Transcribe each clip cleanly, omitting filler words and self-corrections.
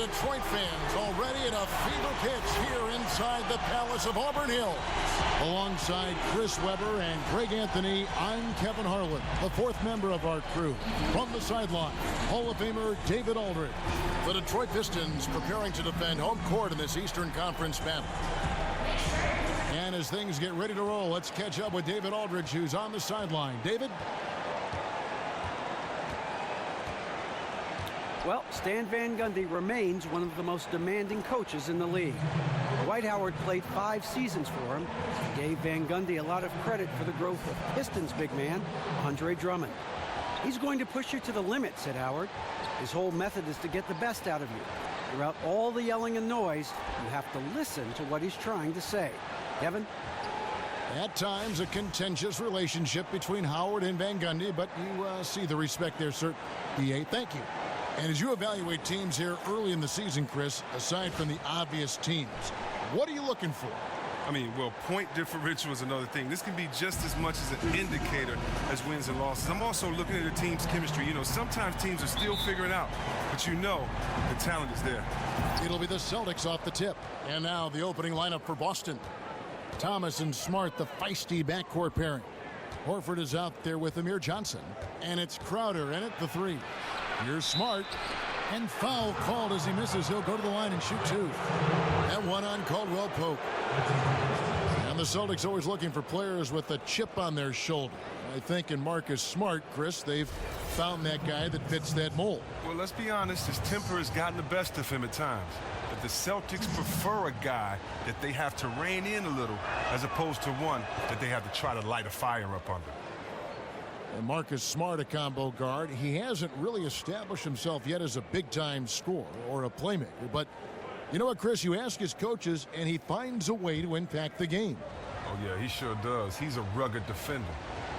Detroit fans already at a fever pitch here inside the Palace of Auburn Hills. Alongside Chris Webber and Greg Anthony, I'm Kevin Harlan, the fourth member of our crew. From the sideline, Hall of Famer David Aldridge. The Detroit Pistons preparing to defend home court in this Eastern Conference battle. And as things get ready to roll, let's catch up with David Aldridge, who's on the sideline. David? Well, Stan Van Gundy remains one of the most demanding coaches in the league. Dwight Howard played 5 seasons for him and gave Van Gundy a lot of credit for the growth of Pistons big man, Andre Drummond. He's going to push you to the limit, said Howard. His whole method is to get the best out of you. Throughout all the yelling and noise, you have to listen to what he's trying to say. Kevin? At times, a contentious relationship between Howard and Van Gundy, but you see the respect there, sir. EA, thank you. And as you evaluate teams here early in the season, Chris, aside from the obvious teams, what are you looking for? I mean, well, point differential is another thing. This can be just as much as an indicator as wins and losses. I'm also looking at the team's chemistry. You know, sometimes teams are still figuring out, but you know the talent is there. It'll be the Celtics off the tip. And now the opening lineup for Boston. Thomas and Smart, the feisty backcourt pairing. Horford is out there with Amir Johnson. And it's Crowder in at the 3. Here's Smart. And foul called as he misses. He'll go to the line and shoot 2. That one on Caldwell Pope. And the Celtics always looking for players with a chip on their shoulder. I think in Marcus Smart, Chris, they've found that guy that fits that mold. Well, let's be honest, his temper has gotten the best of him at times. But the Celtics prefer a guy that they have to rein in a little as opposed to one that they have to try to light a fire up under. And Marcus Smart, a combo guard. He hasn't really established himself yet as a big-time scorer or a playmaker. But you know what, Chris? You ask his coaches, and he finds a way to impact the game. Oh, yeah, he sure does. He's a rugged defender.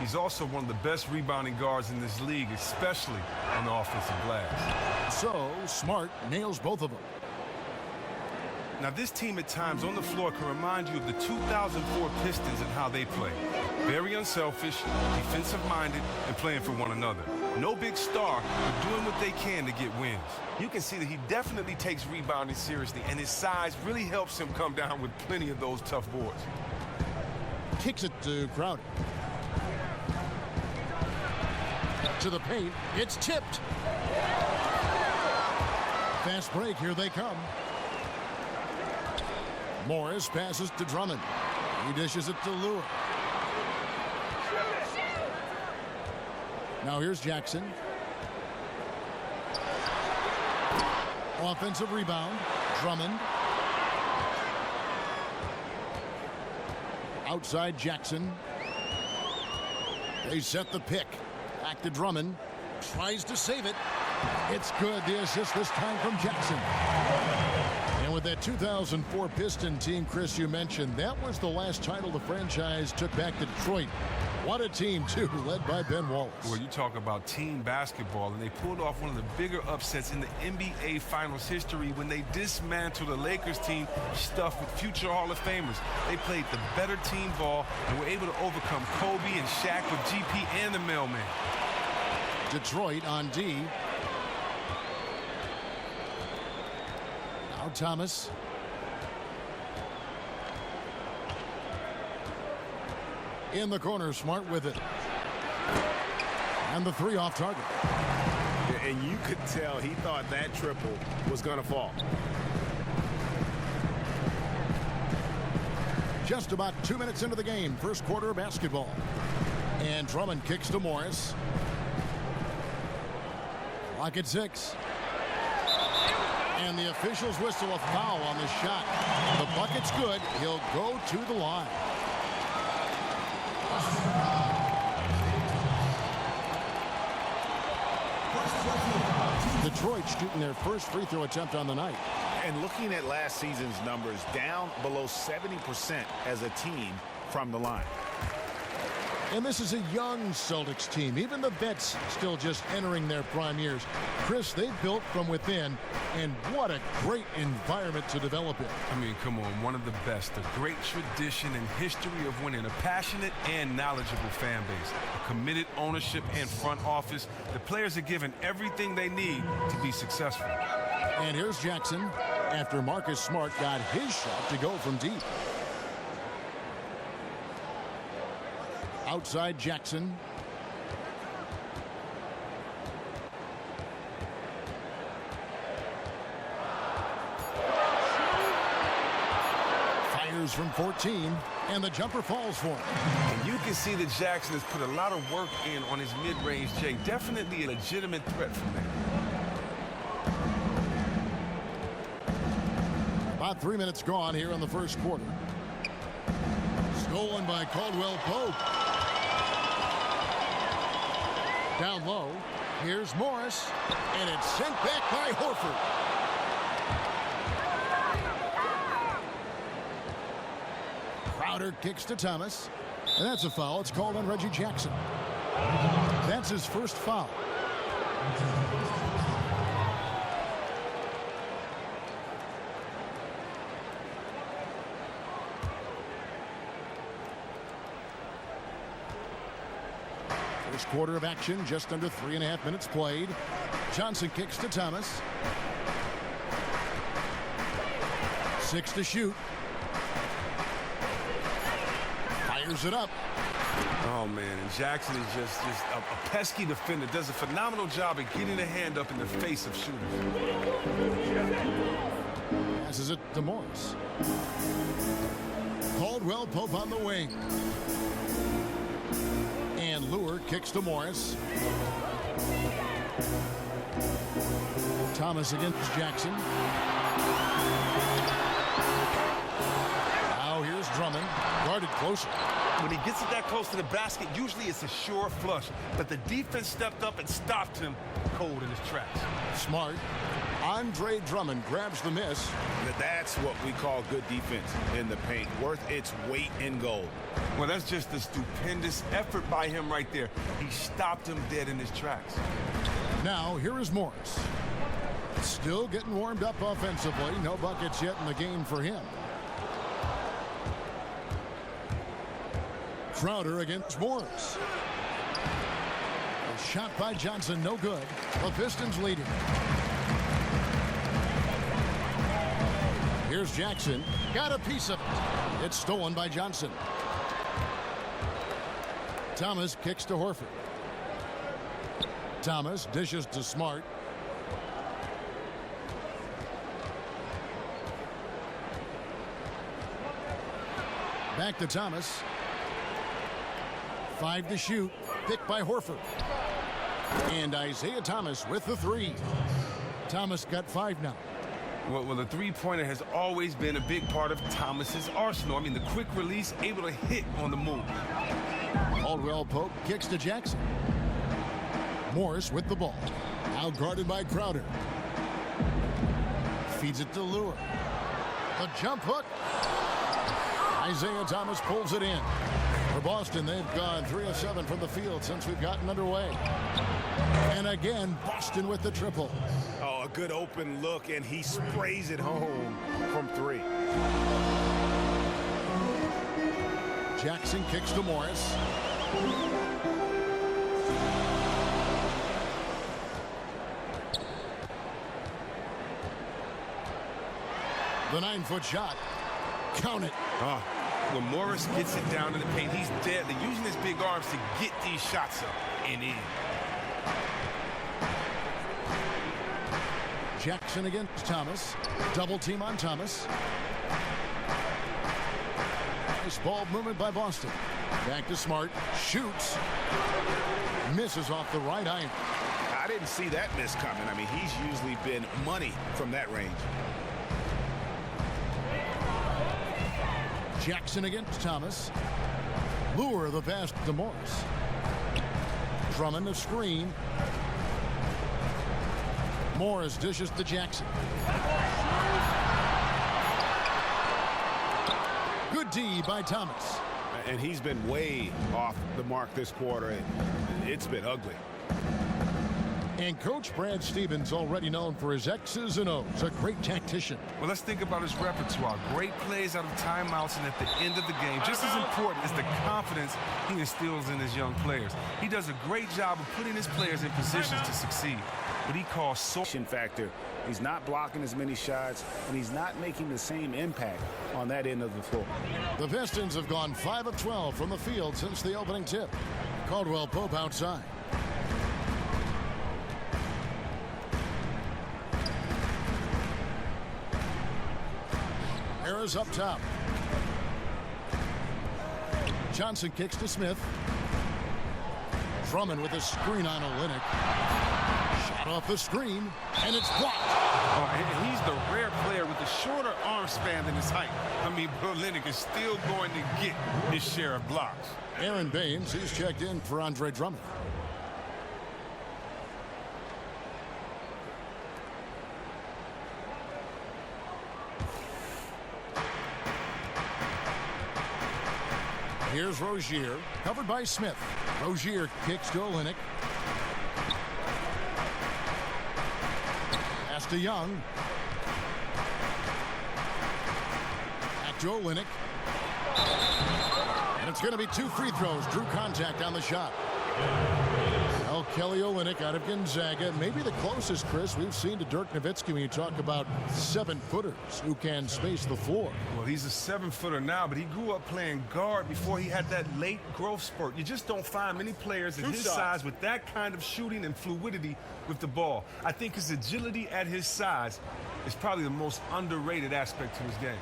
He's also one of the best rebounding guards in this league, especially on the offensive glass. So, Smart nails both of them. Now, this team at times on the floor can remind you of the 2004 Pistons and how they play. Very unselfish, defensive-minded, and playing for one another. No big star, but doing what they can to get wins. You can see that he definitely takes rebounding seriously, and his size really helps him come down with plenty of those tough boards. Kicks it to Crowder. To the paint. It's tipped. Fast break. Here they come. Morris passes to Drummond. He dishes it to Lure. Now here's Jackson. Offensive rebound. Drummond. Outside Jackson. They set the pick. Back to Drummond. Tries to save it. It's good. The assist this time from Jackson. And with that 2004 Piston team, Chris, you mentioned, that was the last title the franchise took back to Detroit. What a team, too, led by Ben Wallace. Well, you talk about team basketball, and they pulled off one of the bigger upsets in the NBA Finals history when they dismantled the Lakers team stuffed with future Hall of Famers. They played the better team ball and were able to overcome Kobe and Shaq with GP and the mailman. Detroit on D. Now Thomas. In the corner, Smart with it. And the 3 off target. And you could tell he thought that triple was going to fall. Just about 2 minutes into the game, first quarter of basketball. And Drummond kicks to Morris. Clock at 6. And the officials whistle a foul on the shot. The bucket's good. He'll go to the line. Detroit shooting their first free throw attempt on the night. And looking at last season's numbers, down below 70% as a team from the line. And this is a young Celtics team. Even the vets still just entering their prime years. Chris, they've built from within, and what a great environment to develop in. I mean, come on, one of the best. A great tradition and history of winning. A passionate and knowledgeable fan base. A committed ownership and front office. The players are given everything they need to be successful. And here's Jackson after Marcus Smart got his shot to go from deep. Outside Jackson. Fires from 14, and the jumper falls for him. And you can see that Jackson has put a lot of work in on his mid-range, Jay. Definitely a legitimate threat from there. About 3 minutes gone here in the first quarter. Stolen by Caldwell Pope. Down low. Here's Morris. And it's sent back by Horford. Crowder kicks to Thomas. And that's a foul. It's called on Reggie Jackson. That's his first foul. First quarter of action, just under 3.5 minutes played. Johnson kicks to Thomas. 6 to shoot. Fires it up. Oh, man, and Jackson is just a pesky defender. Does a phenomenal job at getting a hand up in the face of shooters. Passes it to Morris. Caldwell Pope on the wing. And Lure kicks to Morris. Thomas against Jackson. Now here's Drummond, guarded closer. When he gets it that close to the basket, usually it's a sure flush. But the defense stepped up and stopped him cold in his tracks. Smart. Andre Drummond grabs the miss. That's what we call good defense in the paint. Worth its weight in gold. Well, that's just a stupendous effort by him right there. He stopped him dead in his tracks. Now, here is Morris. Still getting warmed up offensively. No buckets yet in the game for him. Crowder against Morris. A shot by Johnson, no good. The Pistons leading. Here's Jackson. Got a piece of it. It's stolen by Johnson. Thomas kicks to Horford. Thomas dishes to Smart. Back to Thomas. 5 to shoot. Picked by Horford. And Isaiah Thomas with the 3. Thomas got 5 now. Well, the three-pointer has always been a big part of Thomas's arsenal. I mean, the quick release, able to hit on the move. Caldwell Pope kicks to Jackson. Morris with the ball. Out guarded by Crowder. Feeds it to Lure. A jump hook. Isaiah Thomas pulls it in. For Boston, they've gone 3 of 7 from the field since we've gotten underway. And again, Boston with the triple. Oh, a good open look, and he sprays it home from 3. Jackson kicks to Morris. The 9-foot shot. Count it. When Morris gets it down in the paint, he's deadly, using his big arms to get these shots up and in. Jackson against Thomas. Double team on Thomas. Nice ball movement by Boston. Back to Smart. Shoots. Misses off the right iron. I didn't see that miss coming. I mean, he's usually been money from that range. Jackson against Thomas. Lure the pass to Morris. Drummond a screen. Morris dishes to Jackson. Good D by Thomas. And he's been way off the mark this quarter. It's been ugly. And Coach Brad Stevens, already known for his X's and O's, a great tactician. Well, let's think about his repertoire. Great plays out of timeouts and at the end of the game. Just as important is the confidence he instills in his young players. He does a great job of putting his players in positions to succeed. what he calls factor. He's not blocking as many shots, and he's not making the same impact on that end of the floor. The Pistons have gone 5 of 12 from the field since the opening tip. Caldwell Pope outside. Harris up top. Johnson kicks to Smith. Drummond with a screen on Olynyk. Shot off the screen, and it's blocked. Oh, and he's the rare player with a shorter arm span than his height. I mean, Olynyk is still going to get his share of blocks. Aaron Baines, he's checked in for Andre Drummond. Here's Rozier, covered by Smith. Rozier kicks to Olynyk. Pass to Young. Back to Olynyk. And it's going to be 2 free throws. Drew contact on the shot. Well, Kelly Olynyk out of Gonzaga. Maybe the closest, Chris, we've seen to Dirk Nowitzki when you talk about 7-footers who can space the floor. Well, he's a 7-footer now, but he grew up playing guard before he had that late growth spurt. You just don't find many players at his size with that kind of shooting and fluidity with the ball. I think his agility at his size is probably the most underrated aspect to his game.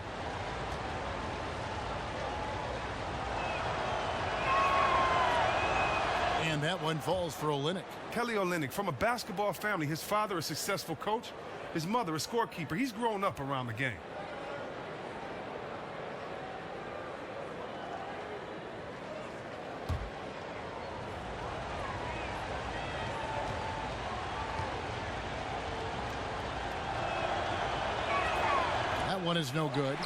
And that one falls for Olynyk. Kelly Olynyk, from a basketball family, his father a successful coach, his mother a scorekeeper. He's grown up around the game. That one is no good.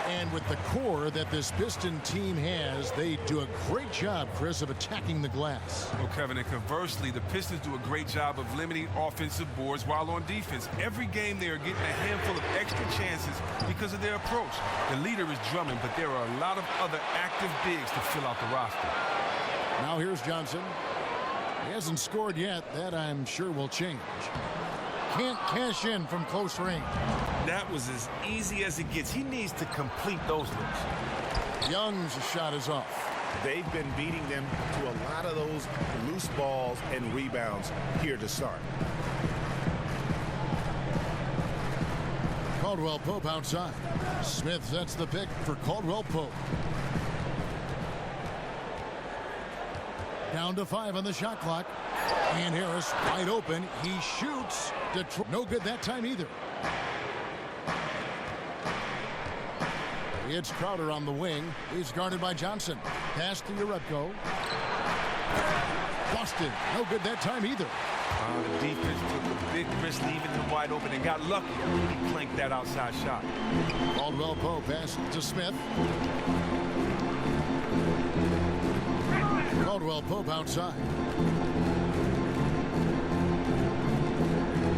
And with the core that this Piston team has, they do a great job, Chris, of attacking the glass. Well, Kevin, and conversely, the Pistons do a great job of limiting offensive boards while on defense. Every game they are getting a handful of extra chances because of their approach. The leader is Drummond, but there are a lot of other active bigs to fill out the roster. Now here's Johnson. He hasn't scored yet. That, I'm sure, will change. Can't cash in from close range. That was as easy as it gets. He needs to complete those looks. Young's shot is off. They've been beating them to a lot of those loose balls and rebounds here to start. Caldwell Pope outside. Smith sets the pick for Caldwell Pope. Down to 5 on the shot clock. And Harris wide open. He shoots. No good that time either. It's Crowder on the wing. He's guarded by Johnson. Pass to Urepko. Busted. No good that time either. The defense took a big risk leaving him wide open and got lucky. He planked that outside shot. Caldwell Pope pass to Smith. Caldwell Pope outside.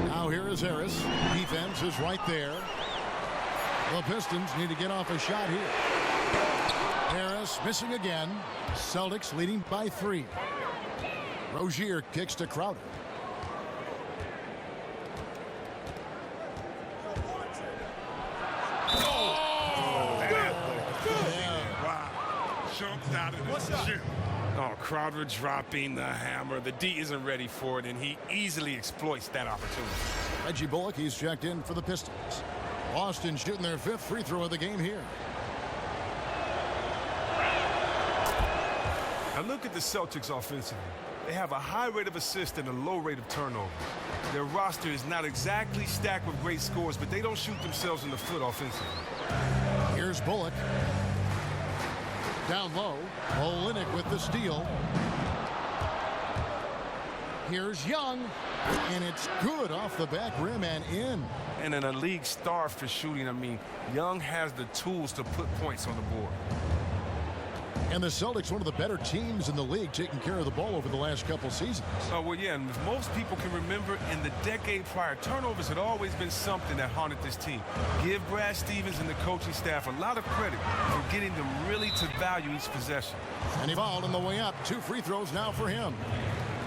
Now here is Harris. Defense is right there. The Pistons need to get off a shot here. Harris missing again. Celtics leading by 3. Rozier kicks to Crowder. Jumped out of the gym. Oh, Crowder dropping the hammer. The D isn't ready for it, and he easily exploits that opportunity. Reggie Bullock, he's checked in for the Pistons. Boston shooting their 5th free throw of the game here. Now look at the Celtics offensively. They have a high rate of assists and a low rate of turnover. Their roster is not exactly stacked with great scores, but they don't shoot themselves in the foot offensively. Here's Bullock. Down low. Olynyk with the steal. Here's Young. And it's good off the back rim and in. And in a league starved for shooting, I mean, Young has the tools to put points on the board. And the Celtics, one of the better teams in the league, taking care of the ball over the last couple seasons. Oh, well, yeah, and if most people can remember, in the decade prior, turnovers had always been something that haunted this team. Give Brad Stevens and the coaching staff a lot of credit for getting them really to value each possession. And he fouled on the way up. 2 free throws now for him.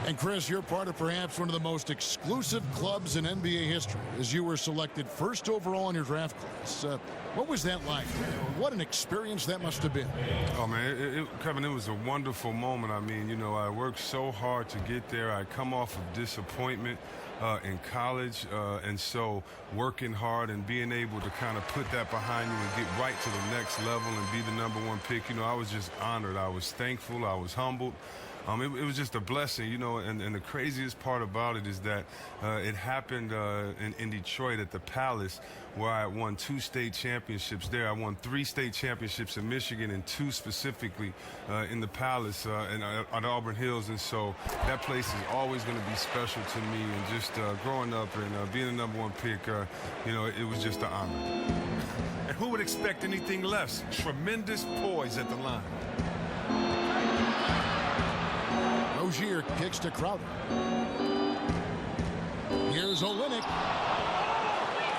And Chris, you're part of perhaps one of the most exclusive clubs in NBA history, as you were selected first overall in your draft class. What was that like? What an experience that must have been. Oh, man, Kevin, it was a wonderful moment. I mean, you know, I worked so hard to get there. I come off of disappointment in college, and so working hard and being able to kind of put that behind you and get right to the next level and be the #1 pick, you know, I was just honored. I was thankful. I was humbled. It was just a blessing, you know, and the craziest part about it is that it happened in Detroit at the Palace, where I won 2 state championships there. I won 3 state championships in Michigan and 2 specifically in the Palace and at Auburn Hills. And so that place is always going to be special to me. And just growing up and being the #1 pick, you know, it was just an honor. And who would expect anything less? Tremendous poise at the line. Rozier kicks to Crowder. Here's Olynyk.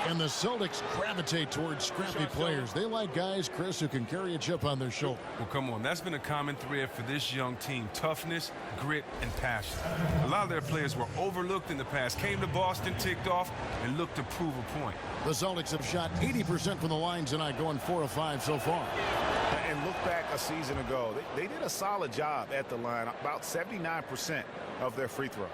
And the Celtics gravitate towards scrappy players. They like guys, Chris, who can carry a chip on their shoulder. Well, come on. That's been a common thread for this young team. Toughness, grit, and passion. A lot of their players were overlooked in the past. Came to Boston, ticked off, and looked to prove a point. The Celtics have shot 80% from the line tonight, going 4 of 5 so far. And look back a season ago. They did a solid job at the line, about 79% of their free throws.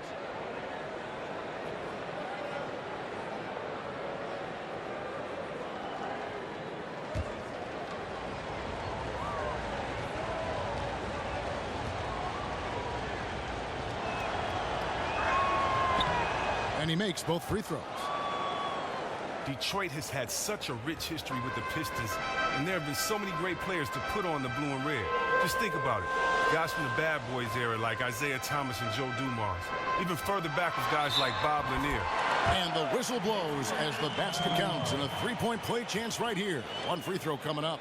And he makes both free throws. Detroit has had such a rich history with the Pistons, and there have been so many great players to put on the blue and red. Just think about it. Guys from the Bad Boys era like Isaiah Thomas and Joe Dumars. Even further back with guys like Bob Lanier. And the whistle blows as the basket counts, and a 3-point play chance right here. 1 free throw coming up.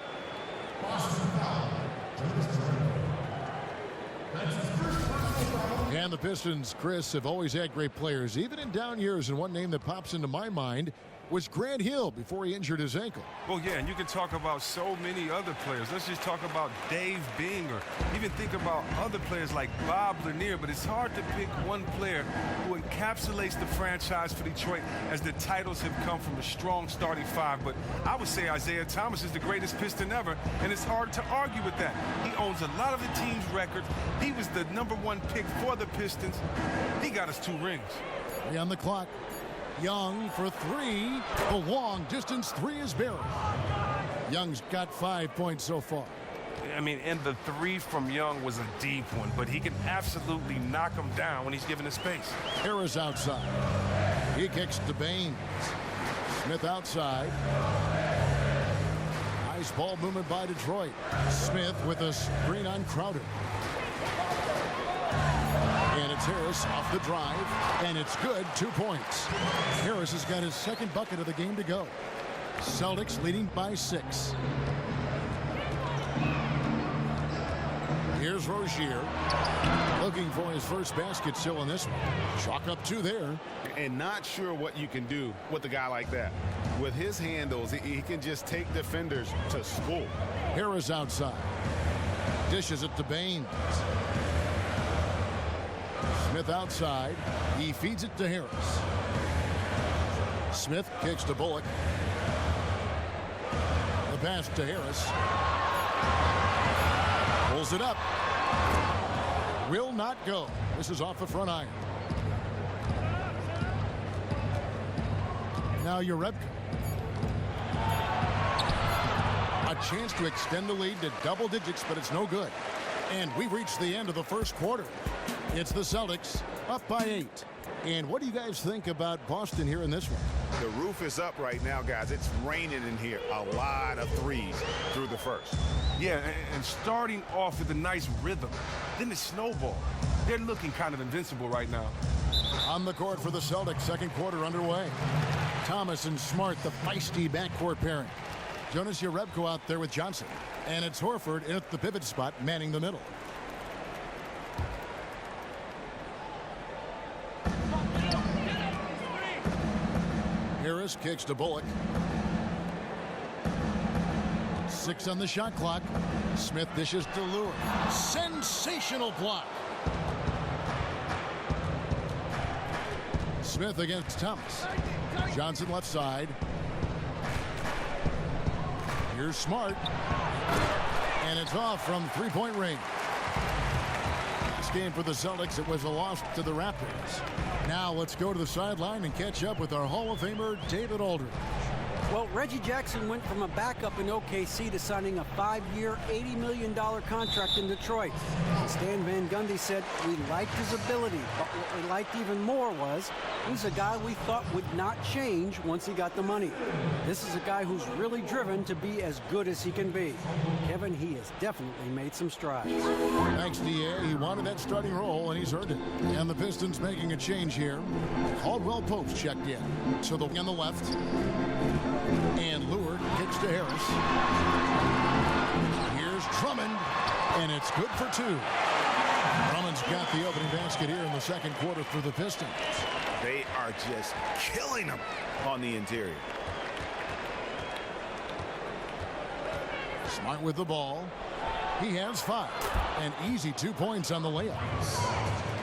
And the Pistons, Chris, have always had great players, even in down years. And one name that pops into my mind was Grant Hill before he injured his ankle. Well, yeah, and you can talk about so many other players. Let's just talk about Dave Bing, or even think about other players like Bob Lanier. But it's hard to pick one player who encapsulates the franchise for Detroit, as the titles have come from a strong starting 5. But I would say Isaiah Thomas is the greatest Piston ever, and it's hard to argue with that. He owns a lot of the team's records. He was the #1 pick for the Pistons. He got us 2 rings. 3 on the clock. Young for 3. The long distance 3 is buried. Young's got 5 points so far. I mean, and the 3 from Young was a deep one, but he can absolutely knock him down when he's given the space. Harris outside. He kicks to Baines. Smith outside. Nice ball movement by Detroit. Smith with a screen on Crowder. And it's Harris off the drive, and it's good. 2 points. Harris has got his 2nd bucket of the game to go. Celtics leading by 6. Here's Rozier looking for his first basket still in this one. Chalk up 2 there. And not sure what you can do with a guy like that. With his handles, he can just take defenders to school. Harris outside. Dishes it to Baines. Smith outside. He feeds it to Harris. Smith kicks to Bullock. The pass to Harris. Pulls it up. Will not go. This is off the front iron. Now Urebka. A chance to extend the lead to double digits, but it's no good. And we've reached the end of the first quarter. It's the Celtics up by 8. And what do you guys think about Boston here in this one? The roof is up right now, guys. It's raining in here. A lot of threes through the first. Yeah, and starting off with a nice rhythm. Then the snowball. They're looking kind of invincible right now. On the court for the Celtics, 2nd quarter underway. Thomas and Smart, the feisty backcourt pairing. Jonas Urebka out there with Johnson. And it's Horford in at the pivot spot, manning the middle. Harris kicks to Bullock. 6 on the shot clock. Smith dishes to Lure. Sensational block. Smith against Thomas. Johnson left side. Here's Smart. And it's off from three-point range. Last game for the Celtics, it was a loss to the Raptors. Now let's go to the sideline and catch up with our Hall of Famer, David Aldridge. Well, Reggie Jackson went from a backup in OKC to signing a 5-year, $80 million contract in Detroit. Stan Van Gundy said, "We liked his ability, but what we liked even more was he's a guy we thought would not change once he got the money. This is a guy who's really driven to be as good as he can be." Kevin, he has definitely made some strides. Thanks, D.A. He wanted that starting role, and he's earned it. And the Pistons making a change here. Caldwell Pope's checked in. So the wing on the left. And Lure kicks to Harris. Here's Drummond, and it's good for two. Drummond's got the opening basket here in the second quarter for the Pistons. They are just killing them on the interior. Smart with the ball. He has 5. An easy 2 points on the layup.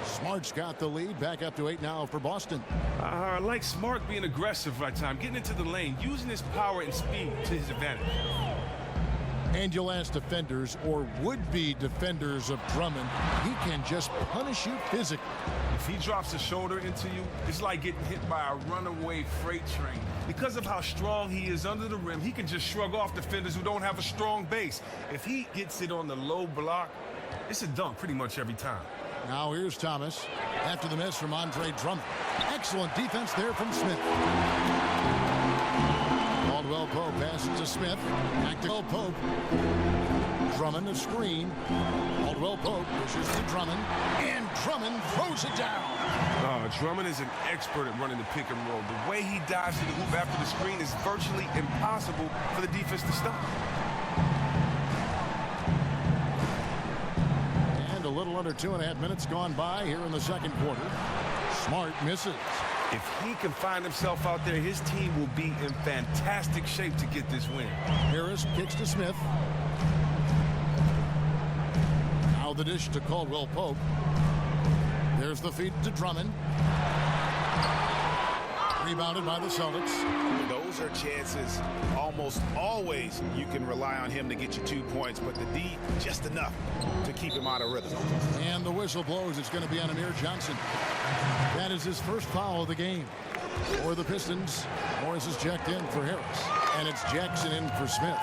Smart's got the lead. Back up to 8 now for Boston. I like Smart being aggressive right time, getting into the lane, using his power and speed to his advantage. And you'll ask defenders or would-be defenders of Drummond, he can just punish you physically. If he drops a shoulder into you, it's like getting hit by a runaway freight train. Because of how strong he is under the rim, he can just shrug off defenders who don't have a strong base. If he gets it on the low block, it's a dunk pretty much every time. Now here's Thomas after the miss from Andre Drummond. Excellent defense there from Smith. Caldwell Pope passes to Smith. Back to Pope. Drummond a screen. Caldwell Pope pushes to Drummond. And Drummond throws it down. Drummond is an expert at running the pick and roll. The way he dives to the hoop after the screen is virtually impossible for the defense to stop. And a little under 2.5 minutes gone by here in the second quarter. Smart misses. If he can find himself out there, his team will be in fantastic shape to get this win. Harris kicks to Smith. Now the dish to Caldwell Pope. There's the feed to Drummond. Rebounded by the Celtics. Those are chances almost always you can rely on him to get you 2 points, but the D just enough to keep him out of rhythm. And the whistle blows. It's going to be on Amir Johnson. That is his first foul of the game. For the Pistons, Morris is checked in for Harris. And it's Jackson in for Smith.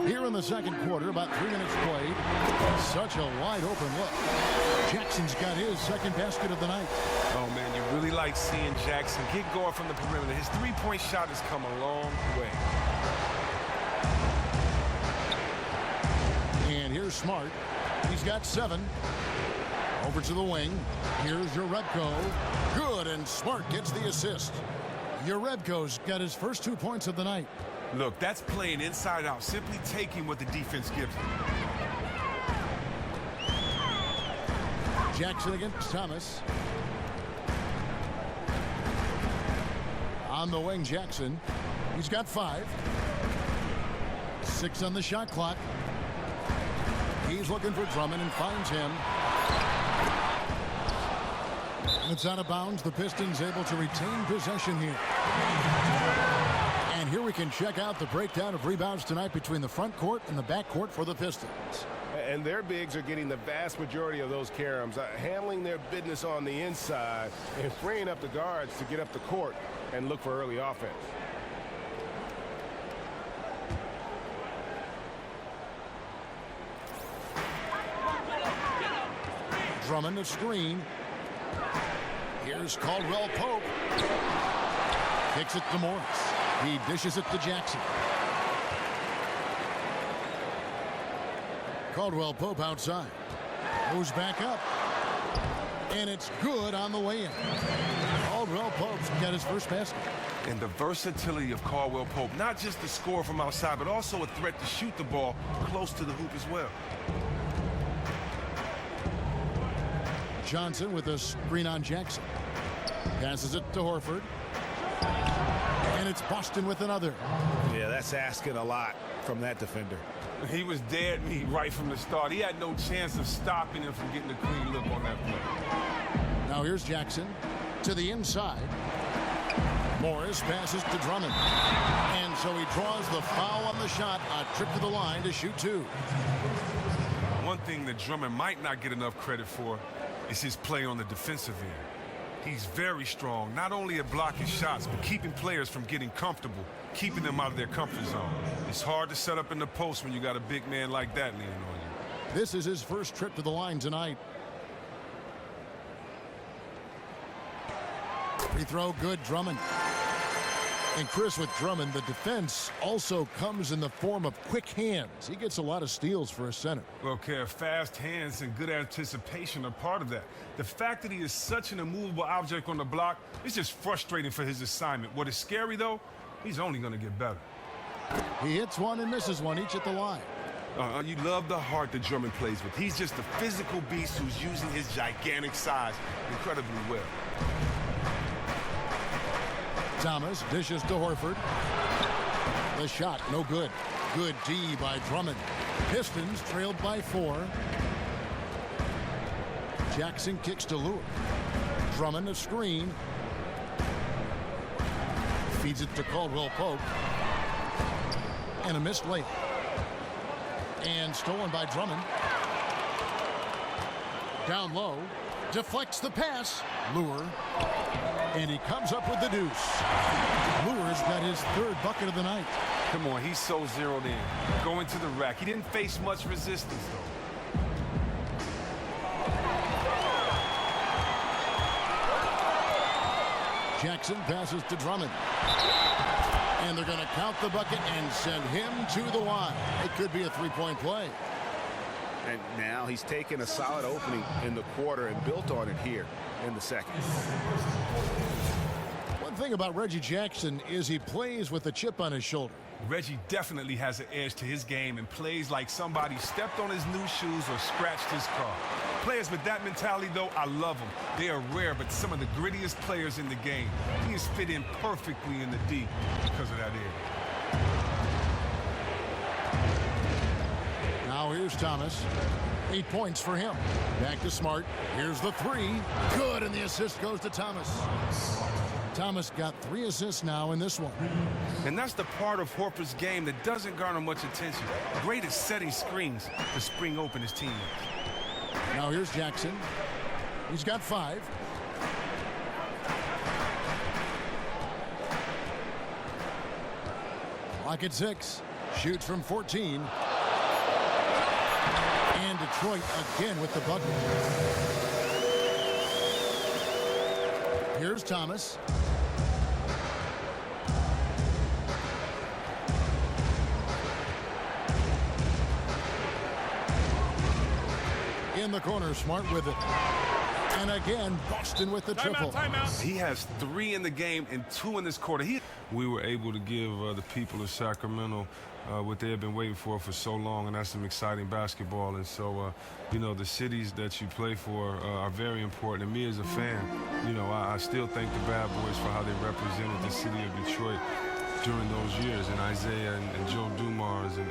Here in the second quarter, about 3 minutes played. Such a wide open look. Jackson's got his second basket of the night. Oh, man, you really like seeing Jackson get going from the perimeter. His three-point shot has come a long way. And here's Smart. He's got 7. Over to the wing. Here's Jerebko. Good, and Smart gets the assist. Jerebko's got his first 2 points of the night. Look, that's playing inside out, simply taking what the defense gives him. Jackson against Thomas. On the wing, Jackson. He's got 5. 6 on the shot clock. He's looking for Drummond and finds him. It's out of bounds. The Pistons able to retain possession here. And here we can check out the breakdown of rebounds tonight between the front court and the back court for the Pistons. And their bigs are getting the vast majority of those caroms, handling their business on the inside and freeing up the guards to get up the court and look for early offense. Drummond a screen. Here's Caldwell Pope. Kicks it to Morris. He dishes it to Jackson. Caldwell Pope outside. Moves back up. And it's good on the way in. Caldwell Pope's got his first basket. And the versatility of Caldwell Pope, not just the score from outside, but also a threat to shoot the ball close to the hoop as well. Johnson with a screen on Jackson. Passes it to Horford. And it's Boston with another. Yeah, that's asking a lot from that defender. He was dead meat right from the start. He had no chance of stopping him from getting a clean look on that play. Now here's Jackson to the inside. Morris passes to Drummond. And so he draws the foul on the shot. A trip to the line to shoot two. One thing that Drummond might not get enough credit for is his play on the defensive end. He's very strong, not only at blocking shots, but keeping players from getting comfortable, keeping them out of their comfort zone. It's hard to set up in the post when you got a big man like that leaning on you. This is his first trip to the line tonight. Free throw, good, Drummond. And Chris, with Drummond, the defense also comes in the form of quick hands. He gets a lot of steals for a center. Well, Kerr, fast hands and good anticipation are part of that. The fact that he is such an immovable object on the block is just frustrating for his assignment. What is scary, though, he's only going to get better. He hits one and misses one, each at the line. You love the heart that Drummond plays with. He's just a physical beast who's using his gigantic size incredibly well. Thomas dishes to Horford. The shot, no good. Good D by Drummond. Pistons trailed by 4. Jackson kicks to Lure. Drummond a screen. Feeds it to Caldwell Pope. And a missed layup. And stolen by Drummond. Down low. Deflects the pass. Lure. And he comes up with the deuce. Lure's got his third bucket of the night. Come on, he's so zeroed in. Going to the rack. He didn't face much resistance, though. Jackson passes to Drummond. And they're going to count the bucket and send him to the line. It could be a three-point play. And now he's taken a solid opening in the quarter and built on it here in the second. One thing about Reggie Jackson is he plays with a chip on his shoulder. Reggie definitely has an edge to his game and plays like somebody stepped on his new shoes or scratched his car. Players with that mentality, though, I love them. They are rare, but some of the grittiest players in the game. He has fit in perfectly in the D because of that edge. Now here's Thomas. 8 points for him. Back to Smart. Here's the three. Good, and the assist goes to Thomas. Thomas got 3 assists now in this one. And that's the part of Horford's game that doesn't garner much attention. Great at setting screens to spring open his teammates. Now here's Jackson. He's got 5. Clock at 6. Shoots from 14. And Detroit again with the bucket. Here's Thomas. In the corner, Smart with it. And again, Boston with the triple. He has 3 in the game and 2 in this quarter. We were able to give the people of Sacramento what they have been waiting for so long, and that's some exciting basketball. And so, you know, the cities that you play for are very important. And me as a fan, you know, I still thank the Bad Boys for how they represented the city of Detroit during those years, and Isaiah and Joe Dumars and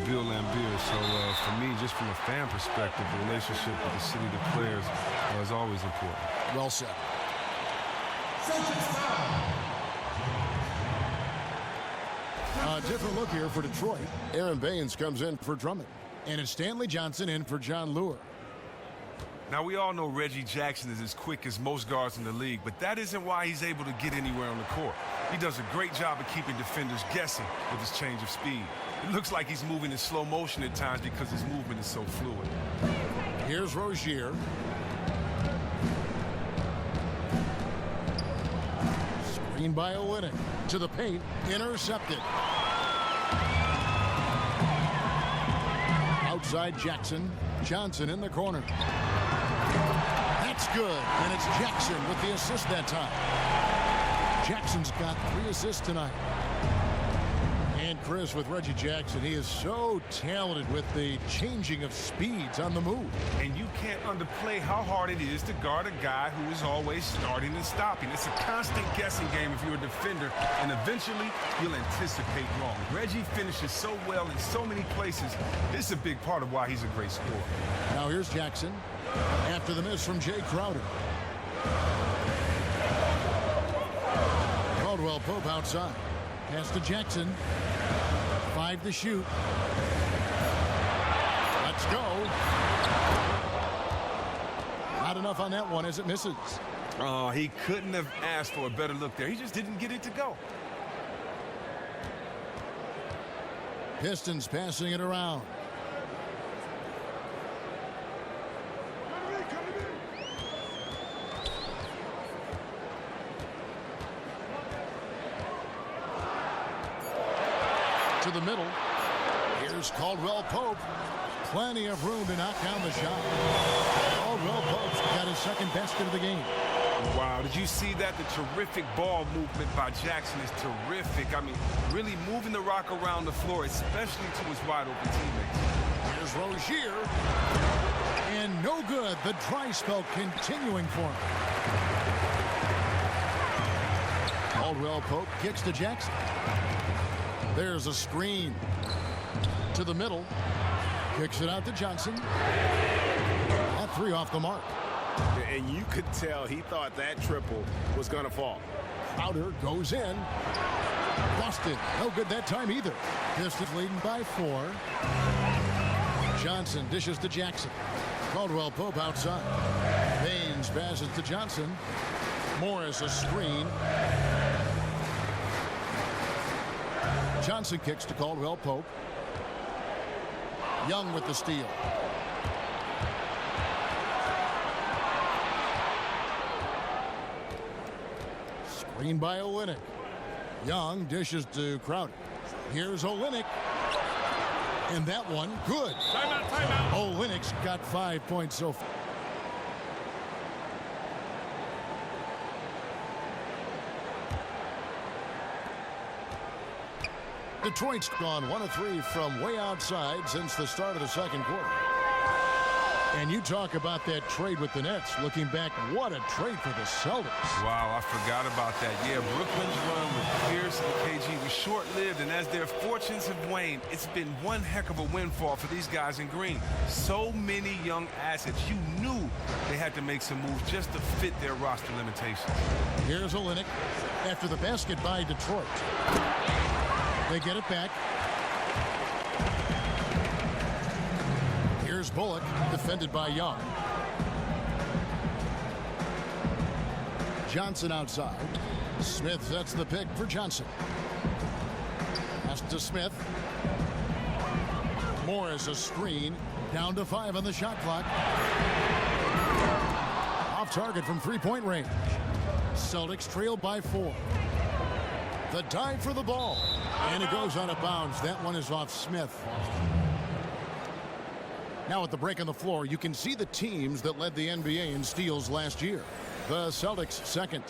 Bill Lambier. So for me, just from a fan perspective, the relationship with the city, the players, is always important. Well said. A different look here for Detroit. Aaron Baines comes in for Drummond. And it's Stanley Johnson in for John Lure. Now, we all know Reggie Jackson is as quick as most guards in the league, but that isn't why he's able to get anywhere on the court. He does a great job of keeping defenders guessing with his change of speed. It looks like he's moving in slow motion at times because his movement is so fluid. Here's Rozier. Screen by Olynyk. To the paint. Intercepted. Outside Jackson. Johnson in the corner. That's good. And it's Jackson with the assist that time. Jackson's got 3 assists tonight. And Chris, with Reggie Jackson, he is so talented with the changing of speeds on the move. And you can't underplay how hard it is to guard a guy who is always starting and stopping. It's a constant guessing game if you're a defender, and eventually you'll anticipate wrong. Reggie finishes so well in so many places. This is a big part of why he's a great scorer. Now here's Jackson after the miss from Jay Crowder. Caldwell Pope outside. Pass to Jackson. 5 to shoot. Let's go. Not enough on that one as it misses. Oh, he couldn't have asked for a better look there. He just didn't get it to go. Pistons passing it around. To the middle. Here's Caldwell Pope. Plenty of room to knock down the shot. Caldwell Pope's got his second basket of the game. Wow, did you see that? The terrific ball movement by Jackson is terrific. I mean, really moving the rock around the floor, especially to his wide open teammates. Here's Rozier. And no good. The dry spell continuing for him. Caldwell Pope kicks to Jackson. There's a screen to the middle. Kicks it out to Johnson. That 3 off the mark. And you could tell he thought that triple was going to fall. Crowder goes in. Busted. No good that time either. Pistons leading by 4. Johnson dishes to Jackson. Caldwell Pope outside. Baines passes to Johnson. Morris a screen. Johnson kicks to Caldwell Pope. Young with the steal. Screen by Olynyk. Young dishes to Crowder. Here's Olynyk. And that one, good. Timeout, timeout. Olynyk's got 5 points so far. Detroit's gone 1 of 3 from way outside since the start of the second quarter. And you talk about that trade with the Nets. Looking back, what a trade for the Celtics. Wow, I forgot about that. Yeah, Brooklyn's run with Pierce and KG was short-lived, and as their fortunes have waned, it's been one heck of a windfall for these guys in green. So many young assets. You knew they had to make some moves just to fit their roster limitations. Here's Olynyk after the basket by Detroit. They get it back. Here's Bullock, defended by Young. Johnson outside. Smith sets the pick for Johnson. Pass to Smith. Morris a screen. Down to 5 on the shot clock. Off target from three-point range. Celtics trail by 4. The dive for the ball. And it goes out of bounds. That one is off Smith. Now at the break on the floor, you can see the teams that led the NBA in steals last year. The Celtics second.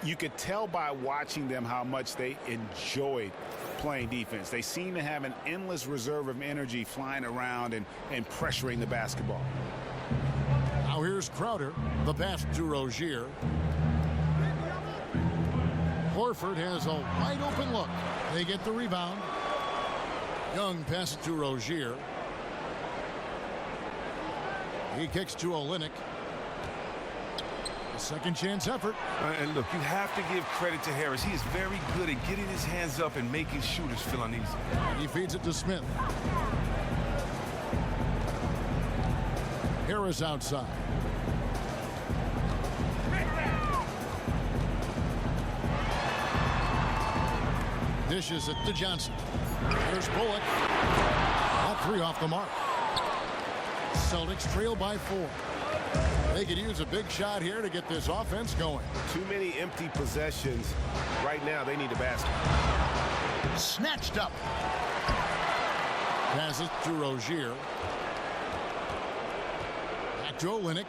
You could tell by watching them how much they enjoyed playing defense. They seem to have an endless reserve of energy flying around and pressuring the basketball. Now here's Crowder. The pass to Rozier. Horford has a wide open look. They get the rebound. Young passes to Rozier. He kicks to Olynyk. A second chance effort. And look, you have to give credit to Harris. He is very good at getting his hands up and making shooters feel uneasy. And he feeds it to Smith. Harris outside. Dishes it to Johnson. Here's Bullock. That 3 off the mark. Celtics trail by 4. They could use a big shot here to get this offense going. Too many empty possessions. Right now, they need a basket. Snatched up. Passes to Rozier. Back to Olynyk.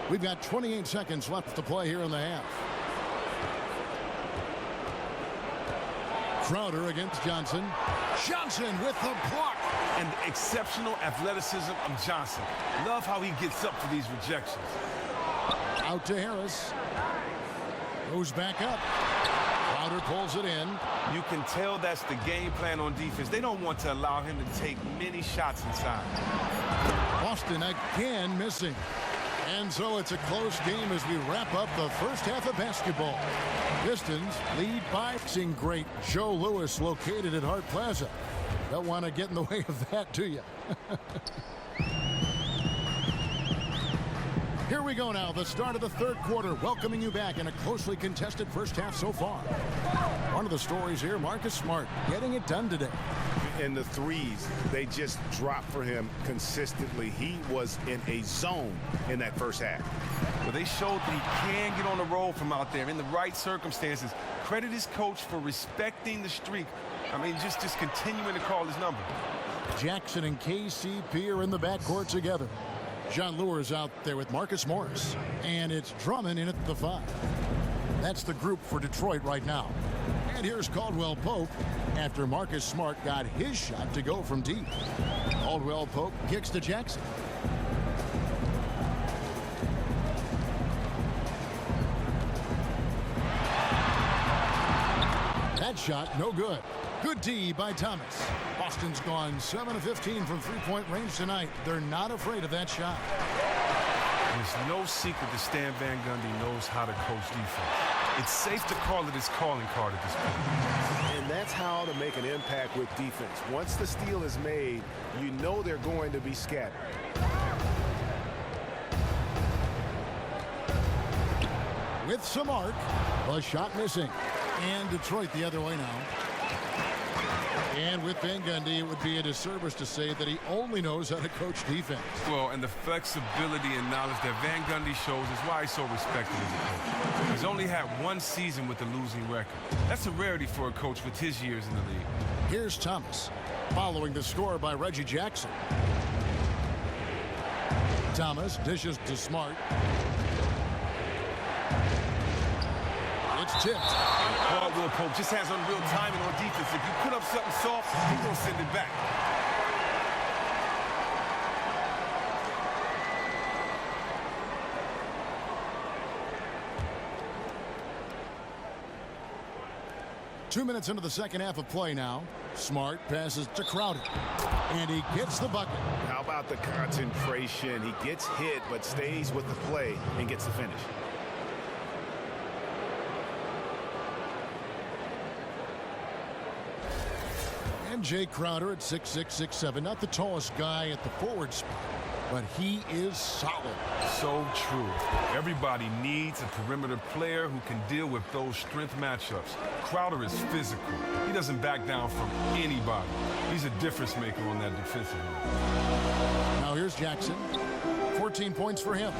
We've got 28 seconds left to play here in the half. Crowder against Johnson. Johnson with the block. And the exceptional athleticism of Johnson. Love how he gets up for these rejections. Out to Harris. Goes back up. Crowder pulls it in. You can tell that's the game plan on defense. They don't want to allow him to take many shots inside. Boston again missing. And so it's a close game as we wrap up the first half of basketball. Pistons lead by seeing great Joe Louis located at Hart Plaza. Don't want to get in the way of that, do you? Here we go now, the start of the third quarter, welcoming you back in a closely contested first half so far. One of the stories here, Marcus Smart getting it done today. And the threes, they just dropped for him consistently. He was in a zone in that first half. Well, they showed that he can get on the roll from out there in the right circumstances. Credit his coach for respecting the streak. I mean, just continuing to call his number. Jackson and KCP are in the backcourt together. John Lures out there with Marcus Morris. And it's Drummond in at the 5. That's the group for Detroit right now. And here's Caldwell Pope after Marcus Smart got his shot to go from deep. Caldwell Pope kicks to Jackson. That shot, no good. Good D by Thomas. Boston's gone 7 of 15 from three-point range tonight. They're not afraid of that shot. There's no secret that Stan Van Gundy knows how to coach defense. It's safe to call it his calling card at this point. And that's how to make an impact with defense. Once the steal is made, you know they're going to be scattered. With some arc, a shot missing. And Detroit the other way now. And with Van Gundy, it would be a disservice to say that he only knows how to coach defense. Well, and the flexibility and knowledge that Van Gundy shows is why he's so respected as a coach. He's only had one season with a losing record. That's a rarity for a coach with his years in the league. Here's Thomas, following the score by Reggie Jackson. Thomas dishes to Smart. It's tipped. Caldwell Pope just has unreal timing on defense. If you put up something soft, he's going to send it back. Two minutes into the second half of play now. Smart passes to Crowder. And he gets the bucket. How about the concentration? He gets hit but stays with the play and gets the finish. Jay Crowder at 6'6", 6'7", not the tallest guy at the forward spot, but he is solid. So true. Everybody needs a perimeter player who can deal with those strength matchups. Crowder is physical. He doesn't back down from anybody. He's a difference maker on that defensive end. Now here's Jackson. 14 points for him.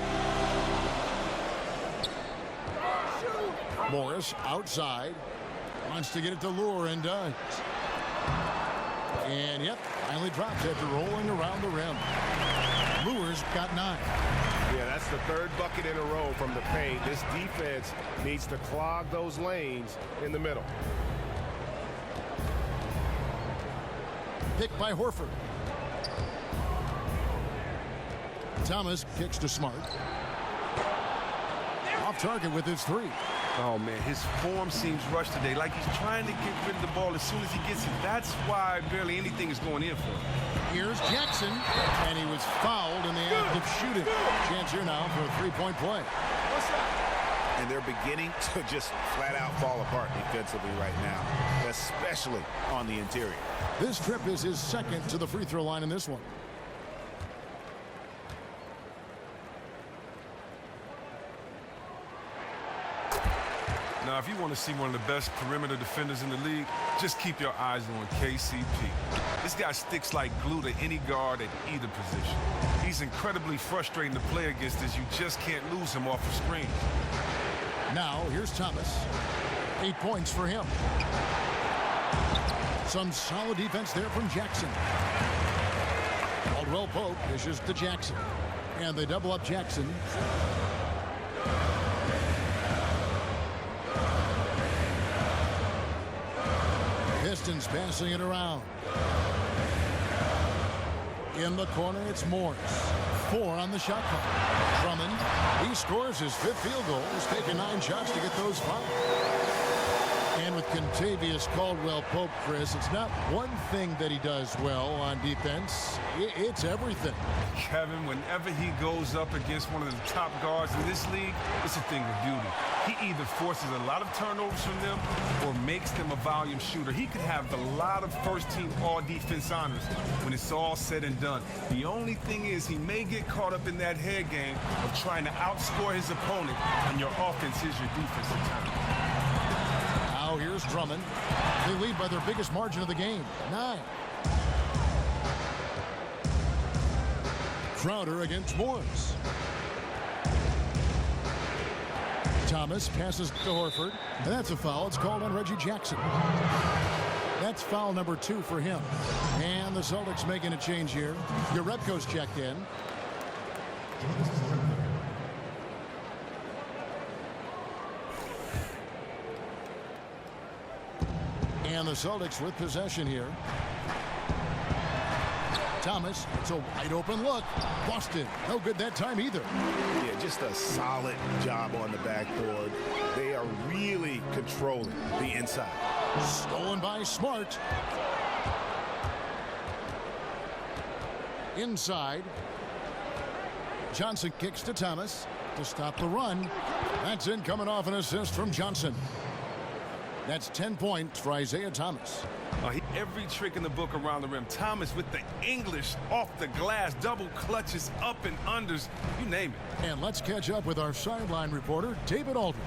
Morris outside. Wants to get it to Lure and does. And, yep, finally drops after rolling around the rim. Lure's got 9. Yeah, that's the third bucket in a row from the paint. This defense needs to clog those lanes in the middle. Picked by Horford. Thomas kicks to Smart. Off target with his 3. Oh, man, his form seems rushed today, like he's trying to get rid of the ball as soon as he gets it. That's why barely anything is going in for him. Here's Jackson, and he was fouled in the act of shooting. Chance here now for a three-point play. And they're beginning to just flat out fall apart defensively right now, especially on the interior. This trip is his second to the free throw line in this one. Now, if you want to see one of the best perimeter defenders in the league, just keep your eyes on KCP. This guy sticks like glue to any guard at either position. He's incredibly frustrating to play against as you just can't lose him off the screen. Now, here's Thomas. 8 points for him. Some solid defense there from Jackson. Caldwell Pope dishes to Jackson. And they double up Jackson. Pistons passing it around. In the corner, it's Morris. 4 on the shot clock. Drummond, he scores his 5th field goal. He's taken 9 shots to get those 5. And with Kentavious Caldwell-Pope, Chris, it's not one thing that he does well on defense. It's everything. Kevin, whenever he goes up against one of the top guards in this league, it's a thing of beauty. He either forces a lot of turnovers from them or makes them a volume shooter. He could have a lot of first-team all-defense honors when it's all said and done. The only thing is he may get caught up in that head game of trying to outscore his opponent, and your offense is your defense at times. Now here's Drummond. They lead by their biggest margin of the game, 9. Crowder against Morris. Thomas passes to Horford, and that's a foul. It's called on Reggie Jackson. That's foul number 2 for him. And the Celtics making a change here. Urepko's checked in. And the Celtics with possession here. Thomas, it's a wide open look. Boston, no good that time either. Yeah, just a solid job on the backboard. They are really controlling the inside. Stolen by Smart. Inside. Johnson kicks to Thomas to stop the run. That's in, coming off an assist from Johnson. That's 10 points for Isaiah Thomas. Every trick in the book around the rim. Thomas with the English off the glass, double clutches, up and unders, you name it. And let's catch up with our sideline reporter, David Aldridge.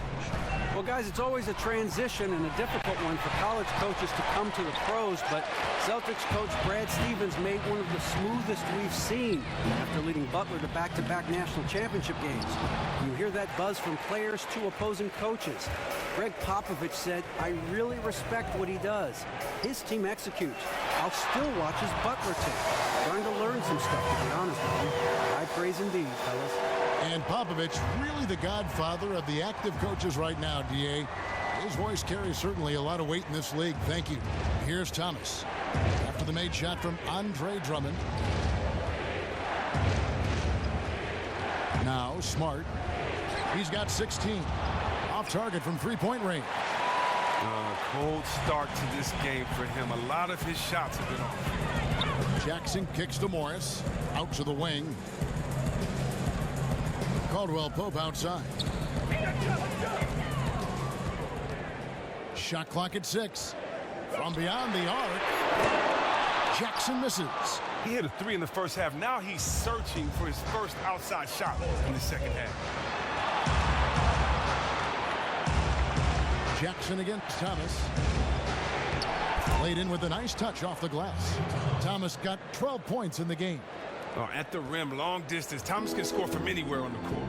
Well, guys, it's always a transition and a difficult one for college coaches to come to the pros, but Celtics coach Brad Stevens made one of the smoothest we've seen after leading Butler to back-to-back national championship games. You hear that buzz from players to opposing coaches. Greg Popovich said, "I really respect what he does. His team executes. I'll still watch his Butler tape. Trying to learn some stuff, to be honest with you. High praise indeed, fellas." And Popovich, really the godfather of the active coaches right now, D.A. His voice carries certainly a lot of weight in this league. Thank you. Here's Thomas. After the made shot from Andre Drummond. Now Smart. He's got 16. Off target from three-point range. Cold start to this game for him. A lot of his shots have been off. Jackson kicks to Morris. Out to the wing. Caldwell-Pope outside. Shot clock at 6. From beyond the arc. Jackson misses. He hit a 3 in the first half. Now he's searching for his first outside shot in the second half. Jackson against Thomas. Laid in with a nice touch off the glass. Thomas got 12 points in the game. At the rim, long distance. Thomas can score from anywhere on the court.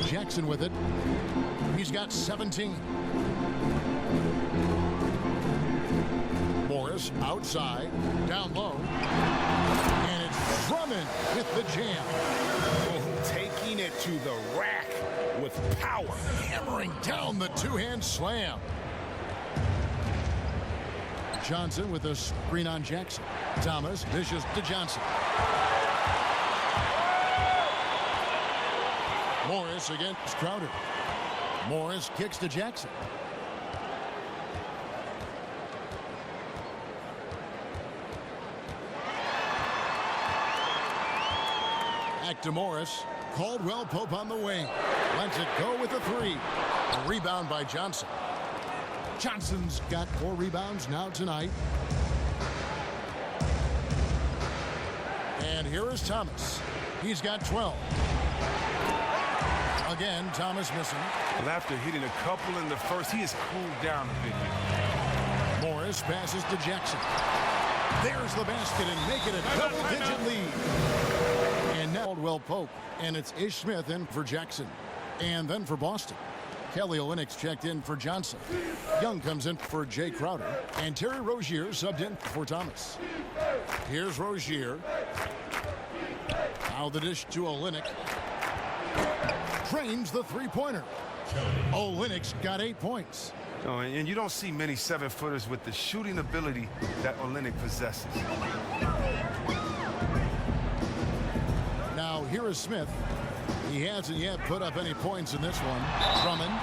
Jackson with it. He's got 17. Morris outside, down low. And it's Drummond with the jam. Taking it to the rack with power. Hammering down the two-hand slam. Johnson with a screen on Jackson. Thomas dishes to Johnson. Morris against Crowder. Morris kicks to Jackson. Back to Morris. Caldwell-Pope on the wing. Lets it go with a 3. A rebound by Johnson. Johnson's got 4 rebounds now tonight. And here is Thomas. He's got 12. Again, Thomas missing. Well, after hitting a couple in the first, he has cooled down a bit here. Morris passes to Jackson. There's the basket and make it a double-digit lead. And now Caldwell-Pope. And it's Ish Smith in for Jackson. And then for Boston. Kelly Olynyk checked in for Johnson. Young comes in for Jay Crowder. And Terry Rozier subbed in for Thomas. Here's Rozier. Now the dish to Olynyk. Trains the three-pointer. Olynyk's got 8 points. Oh, and you don't see many 7-footers with the shooting ability that Olynyk possesses. Now here is Smith. He hasn't yet put up any points in this one. Drummond.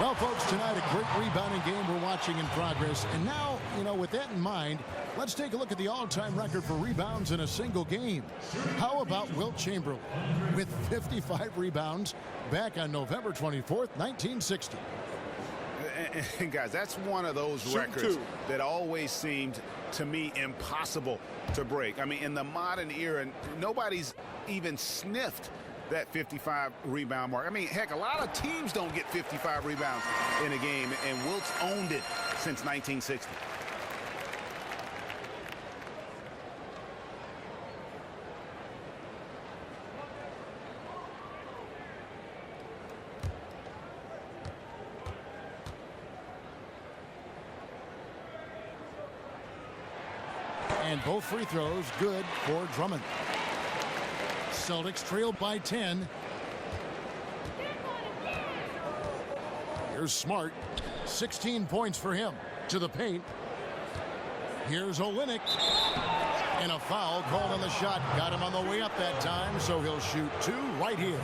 Well, folks, tonight a great rebounding game we're watching in progress. And now, with that in mind, let's take a look at the all-time record for rebounds in a single game. How about Wilt Chamberlain with 55 rebounds back on November 24th, 1960. And guys, that's one of those records that always seemed to me impossible to break. I mean, in the modern era, nobody's even sniffed that 55 rebound mark. I mean, heck, a lot of teams don't get 55 rebounds in a game, and Wilt's owned it since 1960. And both free throws good for Drummond. Celtics trailed by 10. Here's Smart. 16 points for him. To the paint. Here's Olynyk. And a foul called on the shot. Got him on the way up that time, so he'll shoot 2 right here.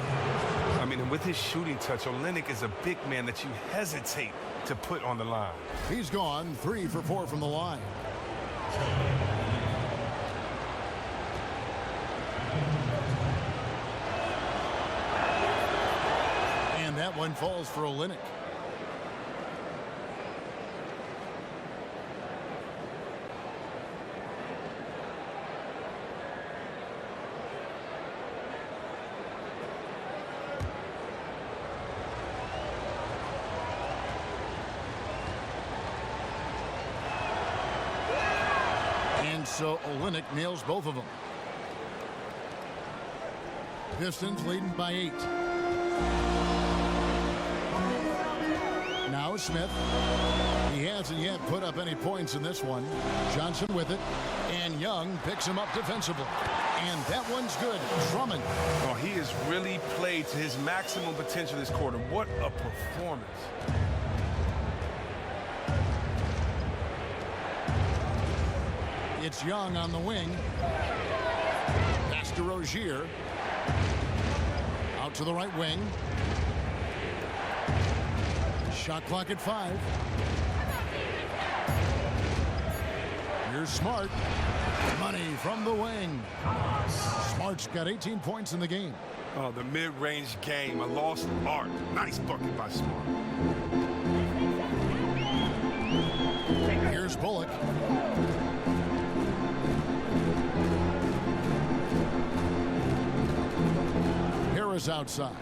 I mean, and with his shooting touch, Olynyk is a big man that you hesitate to put on the line. He's gone 3 for 4 from the line. And that one falls for Olynyk. And so Olynyk nails both of them. Pistons leading by 8. Now Smith. He hasn't yet put up any points in this one. Johnson with it. And Young picks him up defensively. And that one's good. Drummond. Oh, he has really played to his maximum potential this quarter. What a performance. It's Young on the wing. Pass to Rozier. Out to the right wing. Shot clock at 5. Here's Smart. Money from the wing. Smart's got 18 points in the game. Oh, the mid-range game, a lost art. Nice bucket by Smart. Here's Bullock. Harris outside.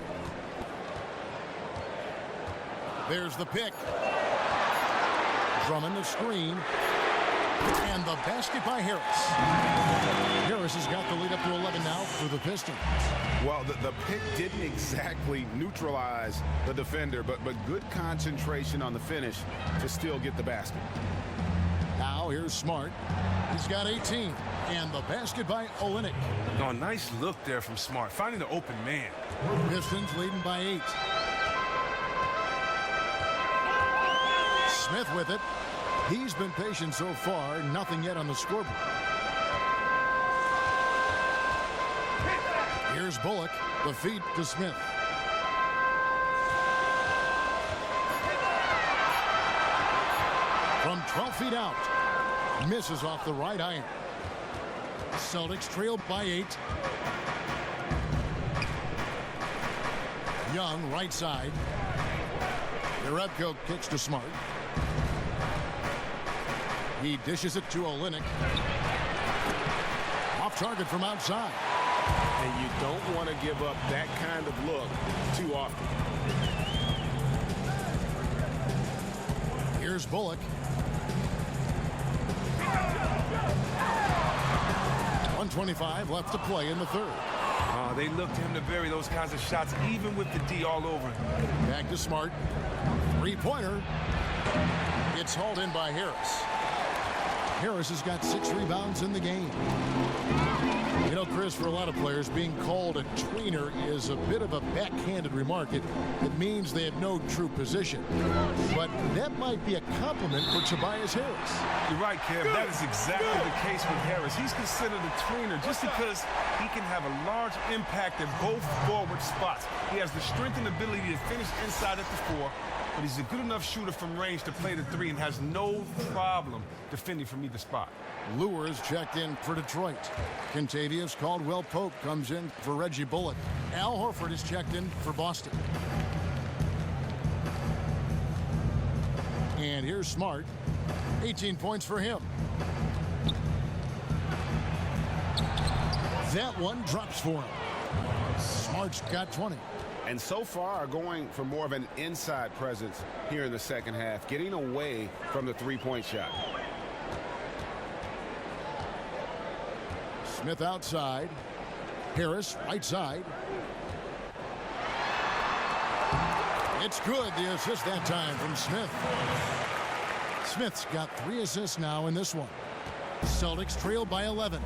There's the pick. Drummond the screen. And the basket by Harris. Harris has got the lead up to 11 now for the Pistons. Well, the pick didn't exactly neutralize the defender, but good concentration on the finish to still get the basket. Now here's Smart. He's got 18. And the basket by Olynyk. Oh, nice look there from Smart, finding the open man. Pistons leading by 8. Smith with it. He's been patient so far. Nothing yet on the scoreboard. Here's Bullock. The feed to Smith. From 12 feet out. Misses off the right iron. Celtics trailed by 8. Young right side. Jerebko kicks to Smart. He dishes it to Olynyk. Off target from outside. And you don't want to give up that kind of look too often. Here's Bullock. 1:25 left to play in the third. They look to him to bury those kinds of shots, even with the D all over him. Back to Smart. Three-pointer. It's hauled in by Harris. Harris has got 6 rebounds in the game. You know, Chris, for a lot of players, being called a tweener is a bit of a backhanded remark. It means they have no true position. But that might be a compliment for Tobias Harris. You're right, Kev. That is exactly the case with Harris. He's considered a tweener just because he can have a large impact at both forward spots. He has the strength and ability to finish inside at the 4, but he's a good enough shooter from range to play the 3 and has no problem defending from either spot. Lewis checked in for Detroit. Contavious Caldwell-Pope comes in for Reggie Bullock. Al Horford is checked in for Boston. And here's Smart. 18 points for him. That one drops for him. Smart's got 20. And so far going for more of an inside presence here in the second half, getting away from the three-point shot. Smith outside. Harris right side. It's good. The assist that time from Smith. Smith's got 3 assists now in this one. Celtics trail by 11.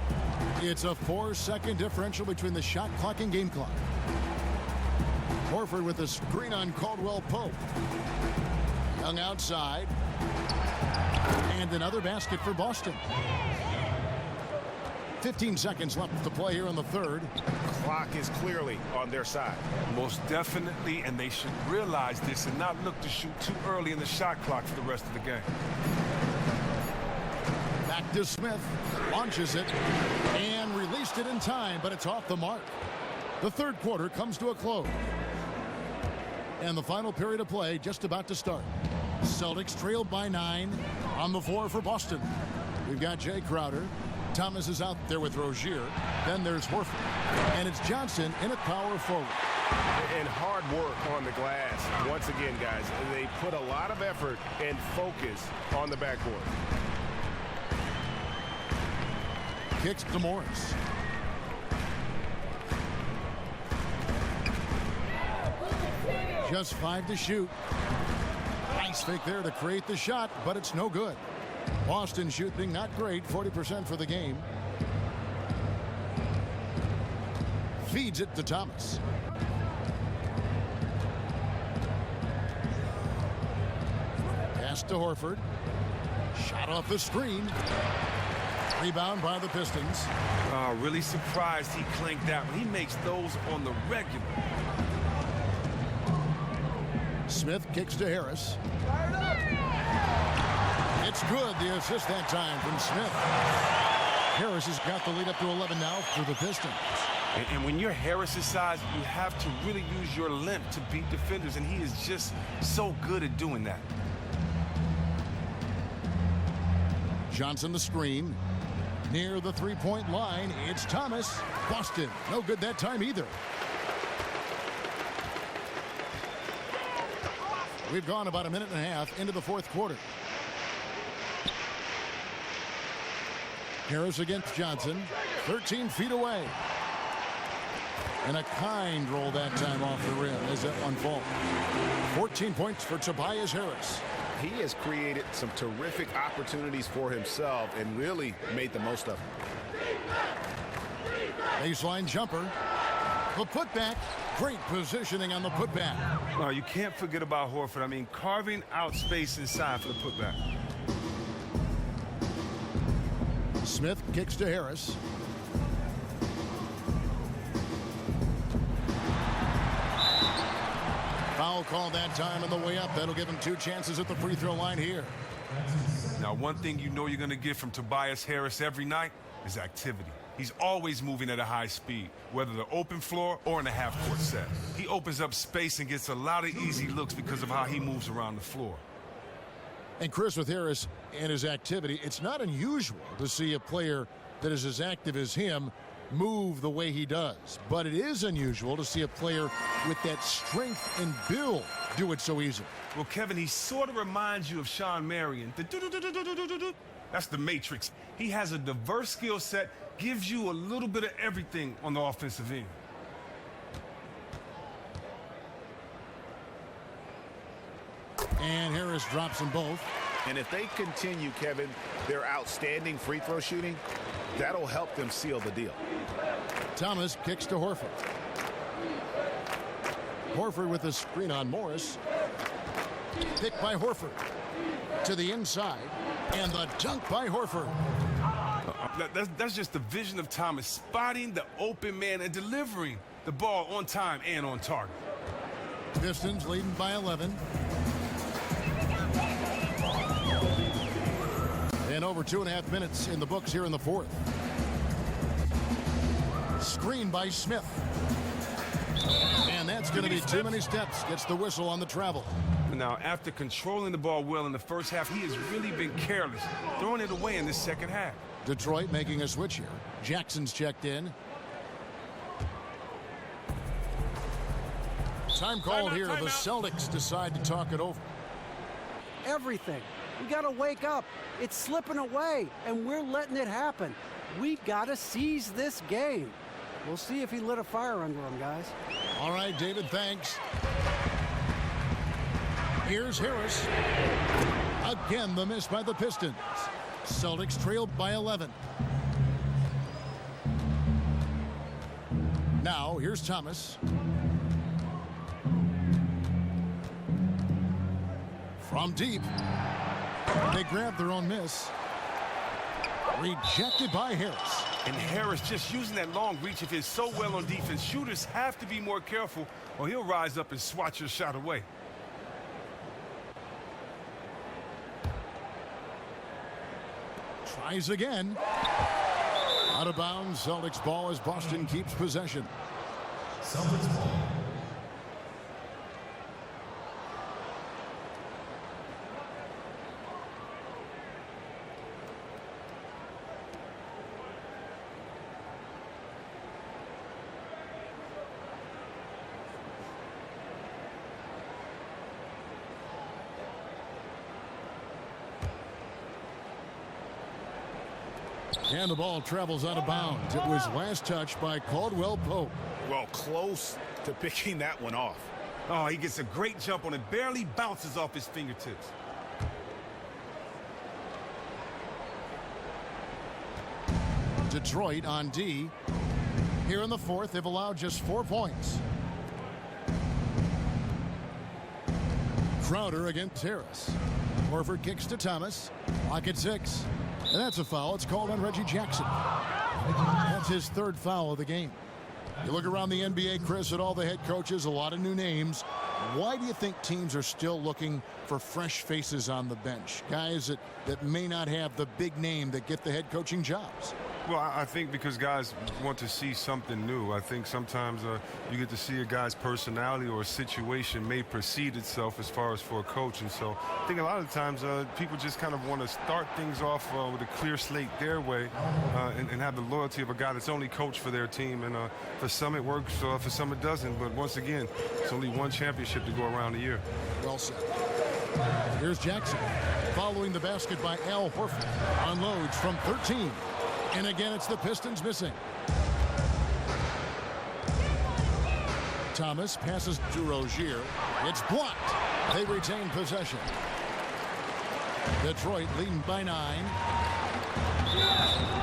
It's a 4-second differential between the shot clock and game clock. Horford with a screen on Caldwell-Pope. Young outside. And another basket for Boston. 15 seconds left to play here in the third. Clock is clearly on their side. Most definitely, and they should realize this and not look to shoot too early in the shot clock for the rest of the game. Back to Smith. Launches it. And released it in time, but it's off the mark. The third quarter comes to a close. And the final period of play just about to start. Celtics trailed by 9 on the floor for Boston. We've got Jay Crowder. Thomas is out there with Rozier. Then there's Horford. And it's Johnson in at power forward. And hard work on the glass. Once again, guys, they put a lot of effort and focus on the backcourt. Kicks to Morris. Just 5 to shoot. Nice fake there to create the shot, but it's no good. Boston shooting not great, 40% for the game. Feeds it to Thomas. Pass to Horford. Shot off the screen. Rebound by the Pistons. Really surprised he clanked that one. He makes those on the regular. Smith kicks to Harris. It's good. The assist that time from Smith. Harris has got the lead up to 11 now for the Pistons. And when you're Harris's size, you have to really use your length to beat defenders, and he is just so good at doing that. Johnson the screen. Near the three-point line, it's Thomas. Boston, no good that time either. We've gone about a minute and a half into the fourth quarter. Harris against Johnson, 13 feet away. And a kind roll that time off the rim as that one falls. 14 points for Tobias Harris. He has created some terrific opportunities for himself and really made the most of them. Baseline jumper. The putback. Great positioning on the putback. No, you can't forget about Horford. I mean, carving out space inside for the putback. Smith kicks to Harris. Foul call that time on the way up. That'll give him 2 chances at the free throw line here. Now, one thing you know you're going to get from Tobias Harris every night is activity. He's always moving at a high speed, whether the open floor or in the half-court set. He opens up space and gets a lot of easy looks because of how he moves around the floor. And Chris, with Harris and his activity, it's not unusual to see a player that is as active as him move the way he does. But it is unusual to see a player with that strength and build do it so easily. Well, Kevin, he sort of reminds you of Sean Marion. That's the Matrix. He has a diverse skill set, gives you a little bit of everything on the offensive end. And Harris drops them both. And if they continue, Kevin, their outstanding free throw shooting, that'll help them seal the deal. Thomas kicks to Horford. Horford with a screen on Morris. Picked by Horford. To the inside. And the dunk by Horford. That's just the vision of Thomas, spotting the open man and delivering the ball on time and on target. Pistons leading by 11. And over 2.5 minutes in the books here in the fourth. Screen by Smith. And that's going to be too many steps. Gets the whistle on the travel. Now, after controlling the ball well in the first half, he has really been careless, throwing it away in this second half. Detroit making a switch here. Jackson's checked in. Time called here. The Celtics decide to talk it over. Everything. We got to wake up. It's slipping away, and we're letting it happen. We got to seize this game. We'll see if he lit a fire under him, guys. All right, David, thanks. Here's Harris. Again, the miss by the Pistons. Celtics trailed by 11. Now, here's Thomas. From deep. They grab their own miss. Rejected by Harris. And Harris just using that long reach of his so well on defense. Shooters have to be more careful or he'll rise up and swat your shot away. Tries again. Out of bounds. Celtics ball as Boston keeps possession. Celtics ball. And the ball travels out of bounds. It was last touched by Caldwell Pope. Well, close to picking that one off. Oh, he gets a great jump on it. Barely bounces off his fingertips. Detroit on D. Here in the fourth, they've allowed just 4 points. Crowder against Harris. Horford kicks to Thomas. Clock at 6. And that's a foul. It's called on Reggie Jackson. That's his third foul of the game. You look around the NBA, Chris, at all the head coaches, a lot of new names. Why do you think teams are still looking for fresh faces on the bench? Guys that may not have the big name that get the head coaching jobs. Well, I think because guys want to see something new. I think sometimes you get to see a guy's personality or a situation may precede itself as far as for a coach. And so I think a lot of times people just kind of want to start things off with a clear slate their way and have the loyalty of a guy that's only coached for their team. And for some it works, for some it doesn't. But once again, it's only one championship to go around a year. Well said. Here's Jackson following the basket by Al Horford. Unloads from 13. And again, it's the Pistons missing. Thomas passes to Rozier. It's blocked. They retain possession. Detroit leading by 9.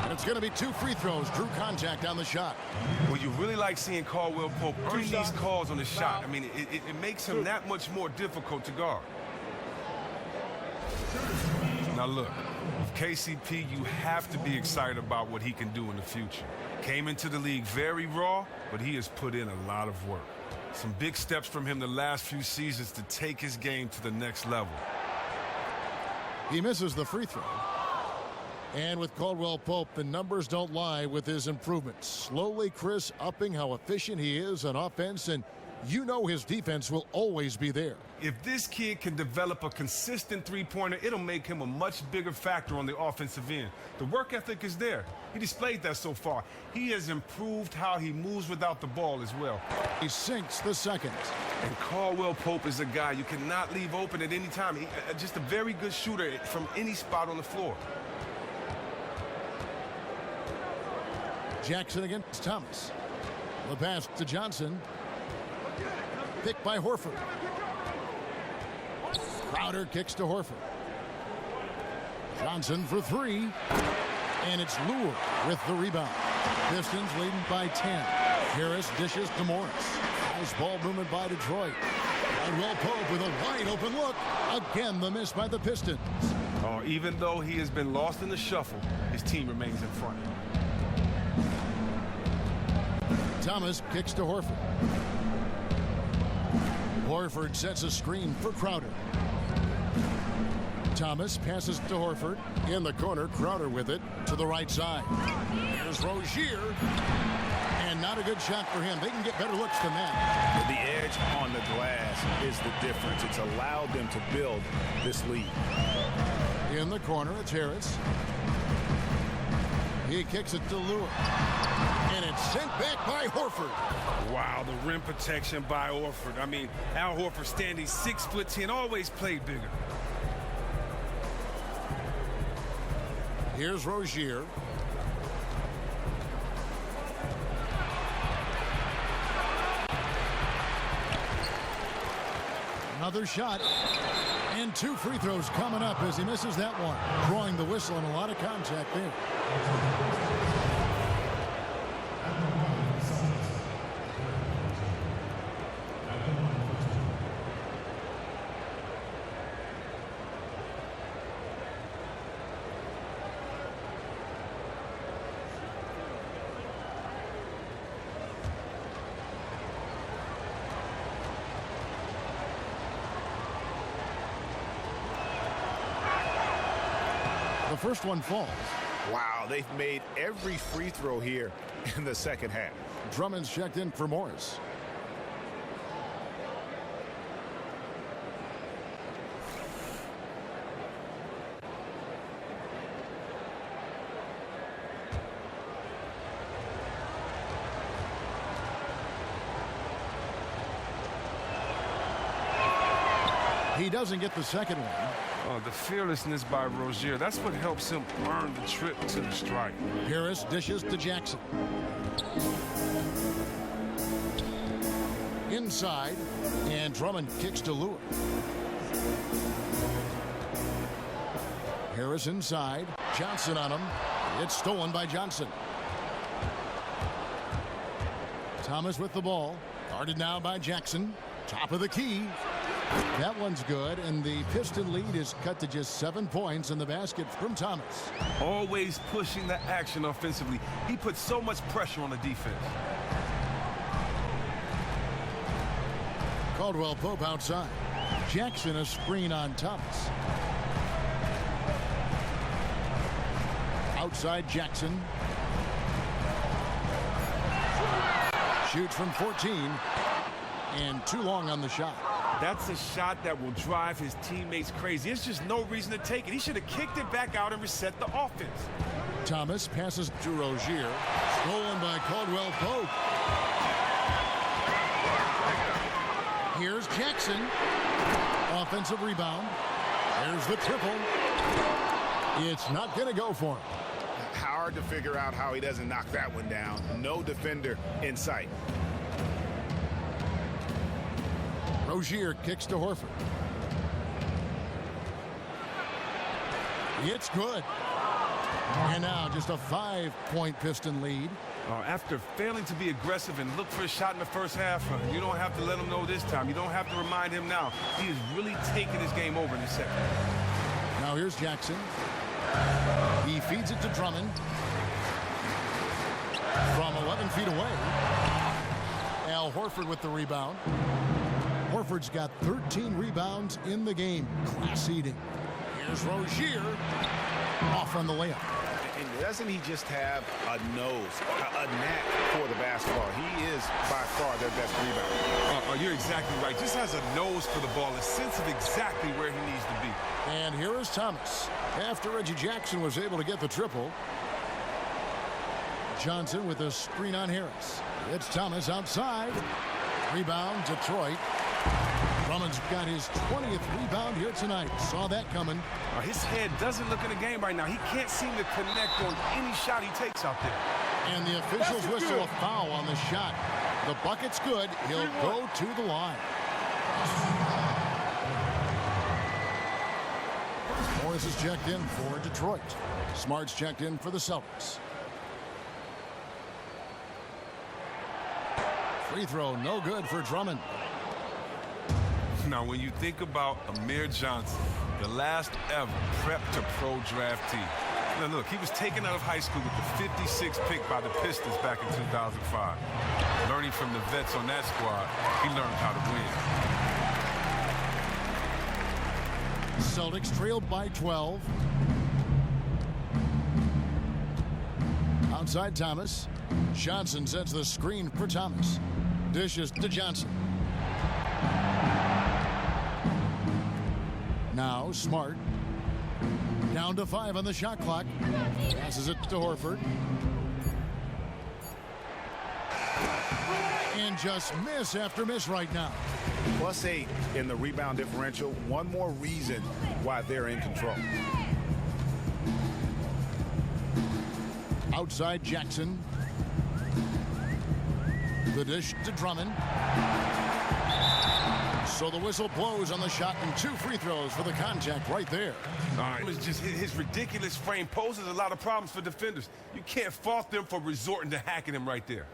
And it's going to be 2 free throws. Drew contact on the shot. Well, you really like seeing Caldwell Pope earn these calls on the shot. I mean, it makes him that much more difficult to guard. Now look, with KCP, you have to be excited about what he can do in the future. Came into the league very raw, but he has put in a lot of work. Some big steps from him the last few seasons to take his game to the next level. He misses the free throw. And with Caldwell Pope, the numbers don't lie with his improvements. Slowly, Chris, upping how efficient he is on offense, and you know his defense will always be there. If this kid can develop a consistent three-pointer, it'll make him a much bigger factor on the offensive end. The work ethic is there. He displayed that so far. He has improved how he moves without the ball as well. He sinks the second. And Caldwell Pope is a guy you cannot leave open at any time. Just a very good shooter from any spot on the floor. Jackson against Thomas. The pass to Johnson. Picked by Horford. Crowder kicks to Horford. Johnson for three. And it's Lure with the rebound. Pistons leading by 10. Harris dishes to Morris. Nice ball movement by Detroit. Caldwell Pope with a wide open look. Again, the miss by the Pistons. Oh, even though he has been lost in the shuffle, his team remains in front. Thomas kicks to Horford. Horford sets a screen for Crowder. Thomas passes to Horford. In the corner, Crowder with it to the right side. Here's Rozier. And not a good shot for him. They can get better looks than that. The edge on the glass is the difference. It's allowed them to build this lead. In the corner, it's Harris. He kicks it to Lure. And it's sent back by Horford. Wow, the rim protection by Horford. I mean, Al Horford standing 6'10", always played bigger. Here's Rozier. Another shot. And 2 free throws coming up as he misses that one. Drawing the whistle and a lot of contact there. The first one falls. Wow, they've made every free throw here in the second half. Drummond's checked in for Morris. He doesn't get the second one. Oh, the fearlessness by Rozier. That's what helps him earn the trip to the strike. Harris dishes to Jackson. Inside, and Drummond kicks to Lure. Harris inside. Johnson on him. It's stolen by Johnson. Thomas with the ball. Guarded now by Jackson. Top of the key. That one's good, and the Piston lead is cut to just 7 points in the basket from Thomas. Always pushing the action offensively. He puts so much pressure on the defense. Caldwell Pope outside. Jackson a screen on Thomas. Outside Jackson. Shoots from 14. And too long on the shot. That's a shot that will drive his teammates crazy. There's just no reason to take it. He should have kicked it back out and reset the offense. Thomas passes to Rozier. Stolen by Caldwell Pope. Here's Jackson. Offensive rebound. There's the triple. It's not going to go for him. Hard to figure out how he doesn't knock that one down. No defender in sight. Rozier kicks to Horford. It's good. And now just a 5-point Piston lead. After failing to be aggressive and look for a shot in the first half, you don't have to let him know this time. You don't have to remind him now. He is really taking this game over in the second. Now here's Jackson. He feeds it to Drummond. From 11 feet away. Al Horford with the rebound. Horford's got 13 rebounds in the game. Class eating. Here's Rozier. Off on the layup. And doesn't he just have a nose, a knack for the basketball? He is by far their best rebounder. You're exactly right. Just has a nose for the ball, a sense of exactly where he needs to be. And here is Thomas. After Reggie Jackson was able to get the triple. Johnson with a screen on Harris. It's Thomas outside. Rebound, Detroit. Drummond's got his 20th rebound here tonight. Saw that coming. His head doesn't look in the game right now. He can't seem to connect on any shot he takes out there. And the officials whistle a foul on the shot. The bucket's good. He'll go to the line. Morris is checked in for Detroit. Smart's checked in for the Celtics. Free throw, no good for Drummond. Now, when you think about Amir Johnson, the last ever prep to pro draftee. Now, look, he was taken out of high school with the 56th pick by the Pistons back in 2005. Learning from the vets on that squad, he learned how to win. Celtics trailed by 12. Outside Thomas. Johnson sets the screen for Thomas. Dishes to Johnson. Now Smart. Down to 5 on the shot clock. Passes it to Horford. And just miss after miss right now. +8 in the rebound differential. One more reason why they're in control. Outside Jackson. The dish to Drummond. So the whistle blows on the shot and 2 free throws for the contact right there. All right. It's just his ridiculous frame poses a lot of problems for defenders. You can't fault them for resorting to hacking him right there.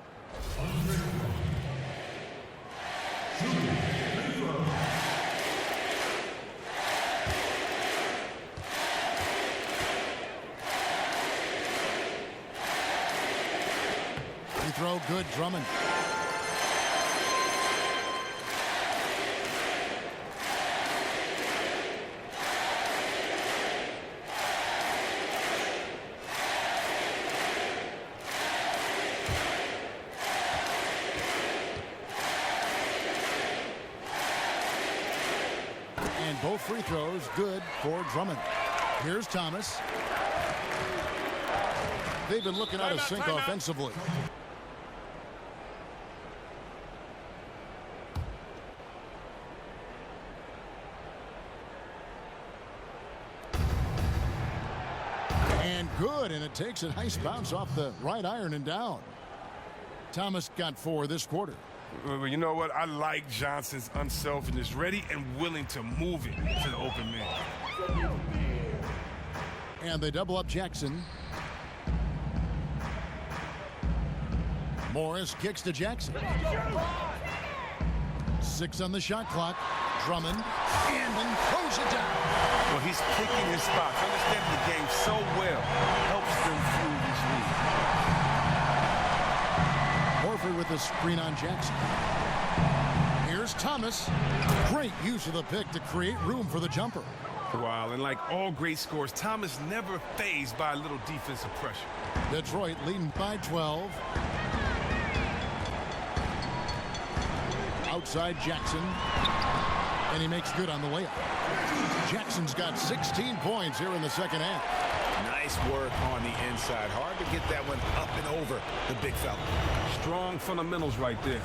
Free throw good, Drummond. And both free throws good for Drummond. Here's Thomas. They've been looking out of sync offensively. And good, and it takes a nice bounce off the right iron and down. Thomas got 4 this quarter. Well, you know what? I like Johnson's unselfishness, ready and willing to move it to the open man. And they double up Jackson. Morris kicks to Jackson. 6 on the shot clock. Drummond, and then throws it down. Well, he's picking his spots, understanding the game so well, helps them fuel this lead. Horford with the screen on Jackson. Here's Thomas. Great use of the pick to create room for the jumper. Wow, and like all great scores, Thomas never fazed by a little defensive pressure. Detroit leading by 12. Outside Jackson. And he makes good on the layup. Jackson's got 16 points here in the second half. Nice work on the inside. Hard to get that one up and over the big fella. Strong fundamentals right there.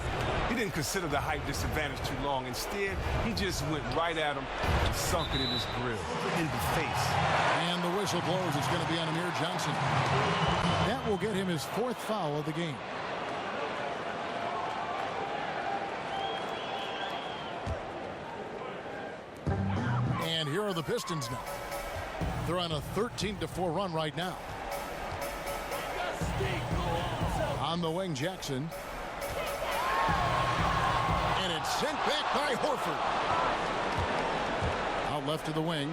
He didn't consider the height disadvantage too long. Instead, he just went right at him and sunk it in his grill, in the face. And the whistle blows. It's going to be on Amir Johnson. That will get him his 4th foul of the game. And here are the Pistons now. They're on a 13-4 run right now. On the wing, Jackson. And it's sent back by Horford. Out left to the wing.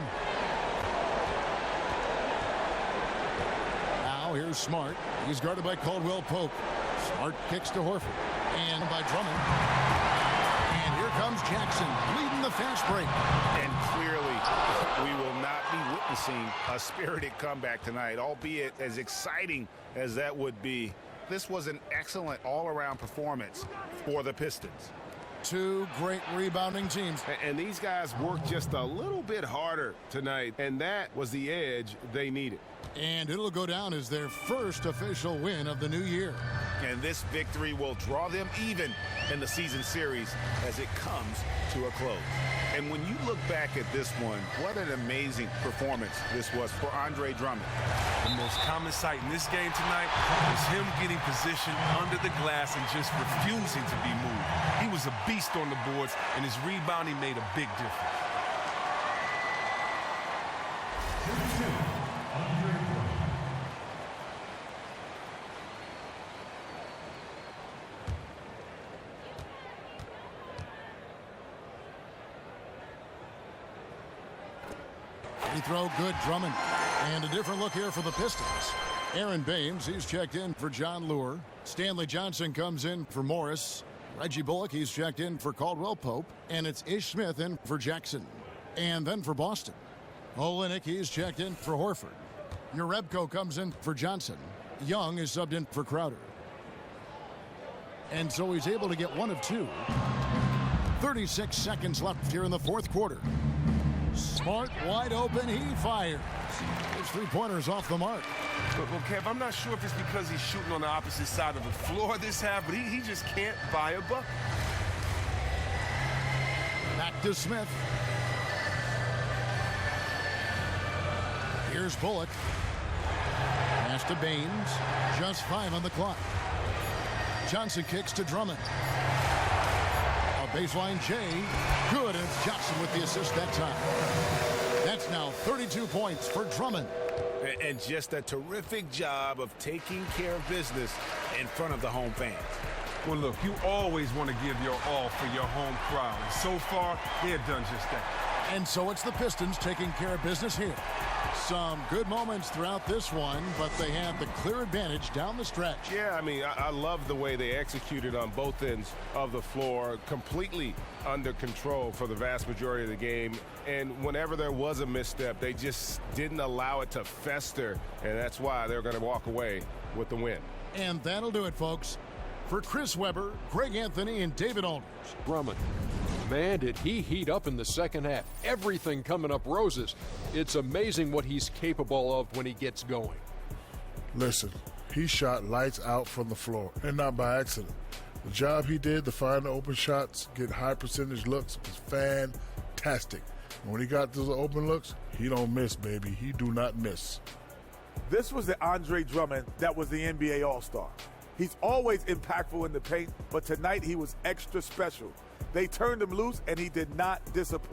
Now here's Smart. He's guarded by Caldwell Pope. Smart kicks to Horford. And by Drummond. And here comes Jackson leading the fast break. And clearly, we will not be witnessing a spirited comeback tonight, albeit as exciting as that would be. This was an excellent all-around performance for the Pistons. 2 great rebounding teams. And these guys worked just a little bit harder tonight, and that was the edge they needed. And it'll go down as their first official win of the new year. And this victory will draw them even in the season series as it comes to a close. And when you look back at this one, what an amazing performance this was for Andre Drummond. The most common sight in this game tonight was him getting positioned under the glass and just refusing to be moved. He was a beast on the boards, and his rebounding made a big difference. He throw good, Drummond. And a different look here for the Pistons. Aaron Baines, he's checked in for John Lure. Stanley Johnson comes in for Morris. Reggie Bullock, he's checked in for Caldwell Pope. And it's Ish Smith in for Jackson. And then for Boston, Olynyk, he's checked in for Horford. Urebko comes in for Johnson. Young is subbed in for Crowder. And so he's able to get one of two. 36 seconds left here in the fourth quarter. Smart, wide open, he fires. His three-pointers off the mark. Well, Kev, I'm not sure if it's because he's shooting on the opposite side of the floor this half, but he just can't buy a bucket. Back to Smith. Here's Bullock. Pass to Baines. Just 5 on the clock. Johnson kicks to Drummond. A baseline J. Good, and it's Johnson with the assist that time. That's now 32 points for Drummond. And just a terrific job of taking care of business in front of the home fans. Well, look, you always want to give your all for your home crowd. And so far, they've done just that. And so it's the Pistons taking care of business here. Some good moments throughout this one, but they have the clear advantage down the stretch. Yeah, I mean, I love the way they executed on both ends of the floor, completely under control for the vast majority of the game. And whenever there was a misstep, they just didn't allow it to fester, and that's why they're going to walk away with the win. And that'll do it, folks. For Chris Webber, Greg Anthony, and David Aldridge. Drummond. Man, did he heat up in the second half. Everything coming up roses. It's amazing what he's capable of when he gets going. Listen, he shot lights out from the floor, and not by accident. The job he did to find the open shots, get high percentage looks, was fantastic. And when he got those open looks, he don't miss, baby. He do not miss. This was the Andre Drummond that was the NBA All-Star. He's always impactful in the paint, but tonight he was extra special. They turned him loose, and he did not disappoint.